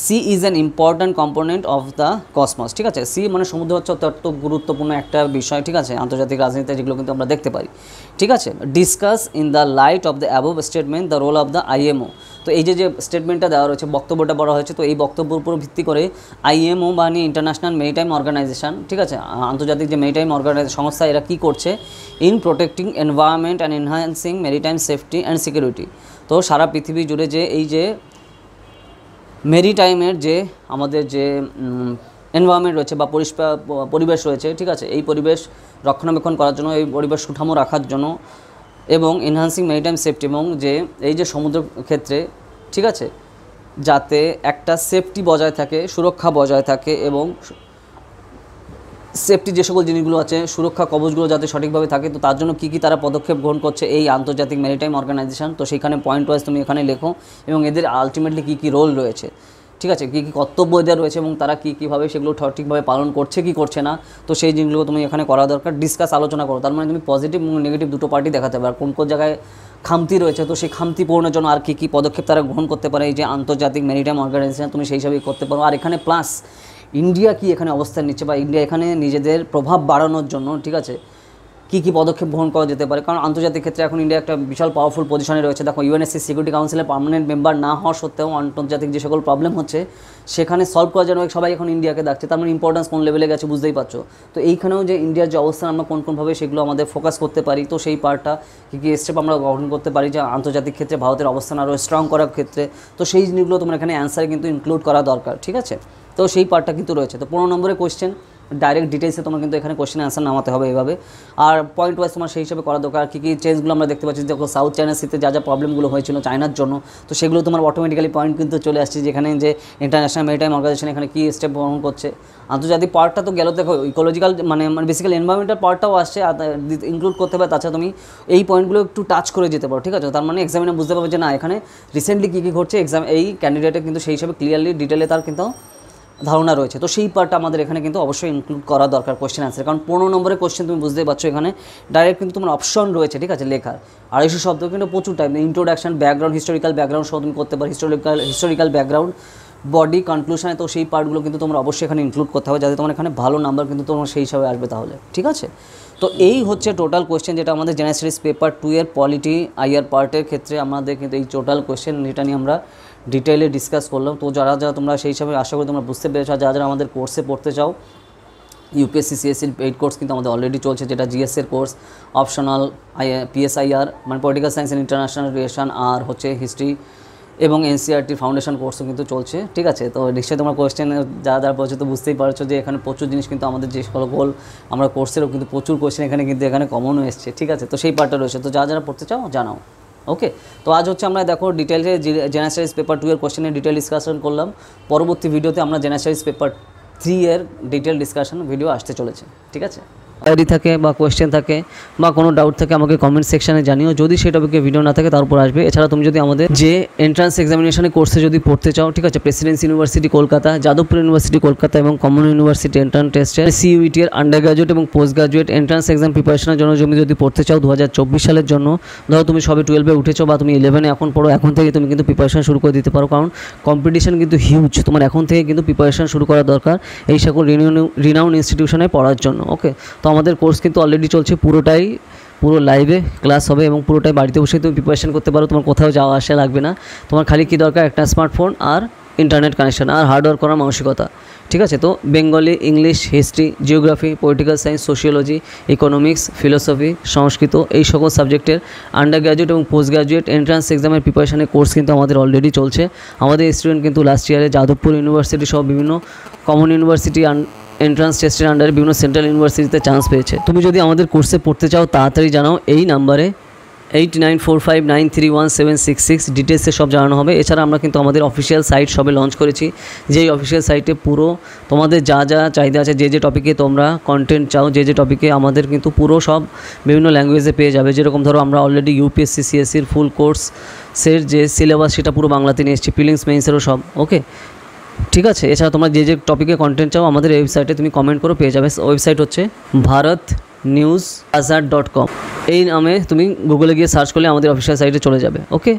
sea is an important component of the cosmos, ঠিক আছে। সি মানে সমুদ্র হচ্ছে অত্যন্ত গুরুত্বপূর্ণ একটা বিষয়, ঠিক আছে, আন্তর্জাতিক রাজনীতিতে যেগুলো কিন্তু আমরা দেখতে পারি, ঠিক আছে। Discuss in the light of the above statement the role of the IMO। তো এই যে স্টেটমেন্টটা দেওয়া রয়েছে, বক্তব্যটা বলা হয়েছে, তো এই বক্তব্যের উপর ভিত্তি করে IMO মানে ইন্টারন্যাশনাল মেরিটাইম অর্গানাইজেশন, ঠিক আছে, আন্তর্জাতিক যে মেরিটাইম সংস্থা, এরা কী করছে, in protecting environment and enhancing maritime safety and security. তো সারা পৃথিবী জুড়ে যে এই যে মেরিটাইমের যে আমাদের যে এনভায়রনমেন্ট রয়েছে বা পরিবেশ রয়েছে, ঠিক আছে, এই পরিবেশ রক্ষণাবেক্ষণ করার জন্য, এই পরিবেশ সুঠামো রাখার জন্য এবং এনহান্সিং মেরিটাইম সেফটি, এবং যে এই যে সমুদ্র ক্ষেত্রে, ঠিক আছে, যাতে একটা সেফটি বজায় থাকে, সুরক্ষা বজায় থাকে এবং সেফটি যে সকল জিনিসগুলো আছে, সুরক্ষা কবচগুলো যাতে সঠিকভাবে থাকে, তো তার জন্য কী কী তারা পদক্ষেপ গ্রহণ করছে এই আন্তর্জাতিক মেরিটাইম অর্গানাইজেশন। তো সেইখানে পয়েন্ট ওয়াইজ তুমি এখানে লেখো এবং এদের আলটিমেটলি কী কী রোল রয়েছে, ঠিক আছে, কী কী কর্তব্য এদের রয়েছে এবং তারা কীভাবে সেগুলো সঠিকভাবে পালন করছে কি করছে না, তো সেই জিনিসগুলো তুমি এখানে করা দরকার, ডিসকাস আলোচনা করো। তার মানে তুমি পজিটিভ এবং নেগেটিভ দুটো পার্টি দেখাতে পারো, কোন কোন জায়গায় খামতি রয়েছে, তো সেই খামতি পূরণের জন্য আর কী কী পদক্ষেপ তারা গ্রহণ করতে পারে এই যে আন্তর্জাতিক মেরিটাইম অর্গানাইজেশন, তুমি সেই হিসাবেই করতে পারো। আর এখানে প্লাস ইন্ডিয়া কি এখানে অবস্থান নিচ্ছে বা ইন্ডিয়া এখানে নিজেদের প্রভাব বাড়ানোর জন্য, ঠিক আছে, কী কী পদক্ষেপ গ্রহণ করা যেতে পারে। কারণ আন্তর্জাতিক ক্ষেত্রে এখন ইন্ডিয়া একটা বিশাল পাওয়ারফুল পজিশনে রয়েছে। দেখো, ইউএনএসসি সিকিউরিটি কাউন্সিলের পার্মানেন্ট মেম্বার না হওয়া সত্ত্বেও আন্তর্জাতিক যে সকল প্রবলেম হচ্ছে সেখানে সলভ করার জন্য সবাই এখন ইন্ডিয়াকে ডাকছে। তার মানে ইম্পর্টেন্স কোন লেভেলে গেছে বুঝতেই পারছো। তো এইখানেও যে ইন্ডিয়ার যে অবস্থান আমরা কোনভাবে সেগুলো আমাদের ফোকাস করতে পারি, তো সেই পার্টটা কী কী স্টেপ আমরা গ্রহণ করতে পারি যে আন্তর্জাতিক ক্ষেত্রে ভারতের অবস্থান আরও স্ট্রং করার ক্ষেত্রে, তো সেই জিনিসগুলো তোমার এখানে অ্যান্সারে কিন্তু ইনক্লুড করা দরকার, ঠিক আছে। তো সেই পার্টটা কিন্তু রয়েছে। তো 15 নম্বরের কোয়েশ্চেন ডাইরেক্ট ডিটেলসে তোমার কিন্তু এখানে কোয়েশ্চেন অ্যান্সার নামাতে হবে এইভাবে। আর পয়েন্ট ওয়াইজ তোমার সেই হিসাবে করা দরকার। কী কী চেঞ্জগুলো আমরা দেখতে পাচ্ছি, দেখো সাউথ চায়না সিতে যা যা প্রবলেমগুলো হয়েছিল চায়নার জন্য, তো সেগুলো তোমার অটোমেটিক্যালি পয়েন্ট কিন্তু চলে আসছে যেখানে যে ইন্টারন্যাশনাল মেরিটাইম অর্গানাইজেশন এখানে কী স্টেপ গ্রহণ করছে। আন্তর্জাতিক পার্টটা তো গেল, দেখো ইকোলজিক্যাল মানে বেসিক্যালি এনভায়রনমেন্টাল পার্টটাও আসছে, ইনক্লুড করতে হবে। তাছাড়া তুমি এই পয়েন্টগুলো একটু টাচ করে যেতে পারো, ঠিক আছে। তার মানে এক্সামিনে বুঝতে পারবে যে না এখানে রিসেন্টলি কী কী ঘটছে এক্সাম, এই ক্যান্ডিডেটের কিন্তু সেই হিসাবে ক্লিয়ারলি ডিটেলে তার কিন্তু ধারণা রয়েছে। তো সেই পার্টটা আমাদের এখানে কিন্তু অবশ্যই ইনক্লুড করা দরকার কোয়েশ্চেন অ্যান্সার। কারণ 15 নম্বরের কোয়েশ্চেন তুমি বুঝতেই পারছো এখানে ডাইরেক্ট কিন্তু তোমার অপশন রয়েছে, ঠিক আছে, লেখার 250 শব্দ কিন্তু প্রচুর time. Introduction, background, historical background সহ তুমি করতে পারো, হিস্টোরিক্যাল ব্যাকগ্রাউন্ড, বডি, কনক্লুশনে, তো সেই পার্টগুলো কিন্তু তোমরা অবশ্যই এখানে ইনক্লুড করতে হবে যাতে তোমার এখানে ভালো নাম্বার কিন্তু তোমার সেই হিসাবে আসবে তাহলে, ঠিক আছে। তো এই হচ্ছে টোটাল কোয়েশ্চেন যেটা আমাদের জেনারেল স্টাডিজ পেপার 2 এর পলিটি আইআর পার্টের ক্ষেত্রে আমাদের কিন্তু এই টোটাল কোয়েশ্চেন যেটা নিয়ে আমরা ডিটেইলে ডিসকাস করলাম। তো যারা তোমরা সেই হিসাবে আশা করি তোমরা বুঝতে পেরেছো। আর যারা আমাদের কোর্সে পড়তে চাও, ইউপিএসসি সিএসসির পেইড কোর্স কিন্তু আমাদের অলরেডি চলছে, যেটা জিএসের কোর্স, অপশনাল পিএসআইআর মানে political science and international relation, আর হচ্ছে হিস্ট্রি এবং এনসিআরটির ফাউন্ডেশন কোর্সও কিন্তু চলছে, ঠিক আছে। তো নিশ্চয়ই তোমরা কোয়েশ্চেন যারা বলছো তো বুঝতেই পারছো যে এখানে প্রচুর জিনিস কিন্তু আমাদের যে সকল গোল আমরা কোর্সেরও কিন্তু প্রচুর কোয়েশ্চেন এখানে কমনও এসছে, ঠিক আছে। তো সেই পার্টটা রয়েছে। তো যারা পড়তে চাও জানাও, ওকে। তো আজ হচ্ছে আমরা দেখো ডিটেলসে জেনারেল স্টাডিজ পেপার 2 এর কোয়েশ্চেনের ডিটেল ডিসকাশন করলাম। পরবর্তী ভিডিওতে আমরা জেনারেল স্টাডিজ পেপার 3 এর ডিটেল ডিসকাশন ভিডিও আসতে চলেছে, ঠিক আছে। কোয়েরি থাকে বা কোয়েশ্চেন থাকে বা কোনো ডাউট থাকে আমাকে কমেন্ট সেকশনে জানিও। যদি সেই টপিকে ভিডিও না থাকে তারপর আসবে। এছাড়া তুমি যদি আমাদের যে এন্ট্রান্স এক্সামিনেশনের কোর্সে যদি পড়তে চাও, ঠিক আছে, Presidency university Kolkata, Jadavpur university Kolkata এবং কমন ইউনিভার্সিটি এন্ট্রান্স টেস্টের সিইউটি এর আন্ডার গ্রাজুয়েট এবং পোস্ট গ্রাজুয়েট এন্ট্রান্স এক্সাম প্রিপারেশনের জন্য তুমি যদি পড়তে চাও 2024 সালের জন্য, ধরো তুমি সবে 12-এ উঠেছো বা তুমি 11-এ এখন পড়ো, এখন থেকে তুমি কিন্তু প্রিপারেশন শুরু করে দিতে পারো। কারণ কম্পিটিশন কিন্তু হিউজ, তোমার এখন থেকে কিন্তু প্রিপারেশন শুরু করা দরকার এই সকল রিনাউন্ড ইনস্টিটিউশনে পড়ার জন্য, ওকে। তো আমাদের কোর্স কিন্তু অলরেডি চলছে, পুরো লাইভে ক্লাস হবে এবং পুরোটাই বাড়িতে বসে তুমি প্রিপারেশন করতে পারো। তোমার কোথাও যাওয়া আসা লাগবে না। তোমার খালি কী দরকার, একটা স্মার্টফোন আর ইন্টারনেট কানেকশন আর হার্ডওয়ার্ক করার মানসিকতা, ঠিক আছে। তো Bengali, English, history, geography, political science, sociology, economics, philosophy, Sanskrit এই সকল সাবজেক্টের আন্ডার গ্র্যাজুয়েট এবং পোস্ট গ্র্যাজুয়েট এন্ট্রান্স এক্সামের প্রিপারেশনের কোর্স কিন্তু আমাদের অলরেডি চলছে। আমাদের স্টুডেন্ট কিন্তু লাস্ট ইয়ারে যাদবপুর ইউনিভার্সিটি সহ বিভিন্ন কমন ইউনিভার্সিটি এন্ট্রান্স টেস্টের আন্ডারে বিভিন্ন সেন্ট্রাল ইউনিভার্সিটিতে চান্স পেয়েছে। তুমি যদি আমাদের কোর্সে পড়তে চাও তাড়াতাড়ি জানাও, এই নাম্বারে 8945931766 ডিটেলসে সব জানানো হবে। এছাড়া আমরা কিন্তু আমাদের অফিসিয়াল সাইট সবে লঞ্চ করেছি, যেই অফিসিয়াল সাইটে পুরো তোমাদের যা যা চাহিদা আছে, যে টপিকে তোমরা কন্টেন্ট চাও, যে টপিকে আমাদের কিন্তু পুরো সব বিভিন্ন ল্যাঙ্গুয়েজে পেয়ে যাবে। যেরকম ধরো আমরা অলরেডি ইউপিএসসি সিএসসির ফুল কোর্সের যে সিলেবাস সেটা পুরো বাংলাতে নিয়ে এসেছি, প্রিলিমস মেইনসেরও সব, ওকে, ঠিক আছে। এছাড়া তোমরা যে টপিকে কন্টেন্ট চাও আমাদের ওয়েবসাইটে তুমি কমেন্ট করো, পেয়ে যাবে। ওয়েবসাইট হচ্ছে bharatnewsazar.com, এই নামে তুমি গুগলে গিয়ে সার্চ করলে আমাদের অফিসিয়াল সাইটে চলে যাবে, ওকে।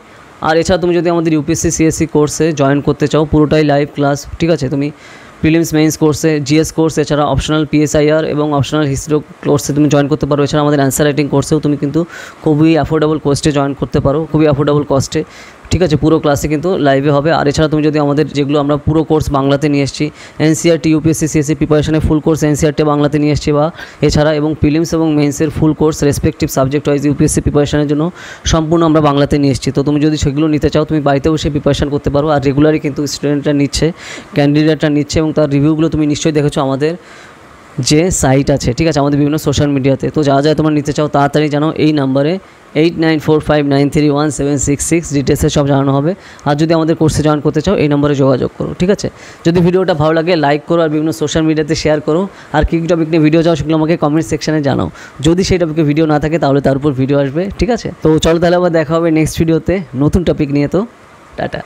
আর এছাড়া তুমি যদি আমাদের ইউপিএসসি সিএসসি কোর্সে জয়েন করতে চাও, পুরোটাই লাইভ ক্লাস, ঠিক আছে। তুমি প্রিলিমস মেইনস কোর্সে, জিএস কোর্স, এছাড়া অপশনাল পিএসআইআর এবং অপশনাল হিস্ট্রি কোর্সে তুমি জয়েন করতে পারো। এছাড়া আমাদের অ্যান্সার রাইটিং কোর্সেও তুমি কিন্তু খুবই অ্যাফোর্ডেবল কস্টে জয়েন করতে পারো, খুবই অ্যাফোর্ডেবল কস্টে। ঠিক আছে, পুরো ক্লাসে কিন্তু লাইভে হবে। আর এছাড়া তুমি যদি আমাদের যেগুলো আমরা পুরো কোর্স বাংলাতে নিয়ে এসেছি, এনসিআরটি ইউপিএসসি সিএসসি প্রিপারেশনের ফুল কোর্স এনসিআরটি বাংলাতে নিয়ে এসেছি, বা এছাড়া এবং প্রিলিমস এবং মেন্সের full course respective subject wise UPSC প্রিপারেশনের জন্য সম্পূর্ণ আমরা বাংলাতে নিয়ে এসেছি। তো তুমি যদি সেগুলো নিতে চাও তুমি বাড়িতে বসে প্রিপারেশন করতে পারো। আর রেগুলারই কিন্তু স্টুডেন্টরা নিচ্ছে, ক্যান্ডিডেটরা নিচ্ছে, এবং তার রিভিউগুলো তুমি নিশ্চয়ই দেখেছো আমাদের যে সাইট আছে, ঠিক আছে, আমাদের বিভিন্ন সোশ্যাল মিডিয়াতে। তো যা যা তোমরা নিতে চাও তাড়াতাড়ি জানাও এই নাম্বারে 8945931766, ডিটেলসে সব জানানো হবে। আর যদি আমাদের কোর্সে জয়েন করতে চাও এই নম্বরে যোগাযোগ করো, ঠিক আছে। যদি ভিডিওটা ভালো লাগে লাইক করো, আর বিভিন্ন সোশ্যাল মিডিয়াতে শেয়ার করো। আর কী টপিক নিয়ে ভিডিও চাও সেগুলো আমাকে কমেন্ট সেকশানে জানাও। যদি সেই টপিকে ভিডিও না থাকে তাহলে তার উপর ভিডিও আসবে, ঠিক আছে। তো চলো তাহলে আবার দেখা হবে নেক্সট ভিডিওতে নতুন টপিক নিয়ে। তো টাটা।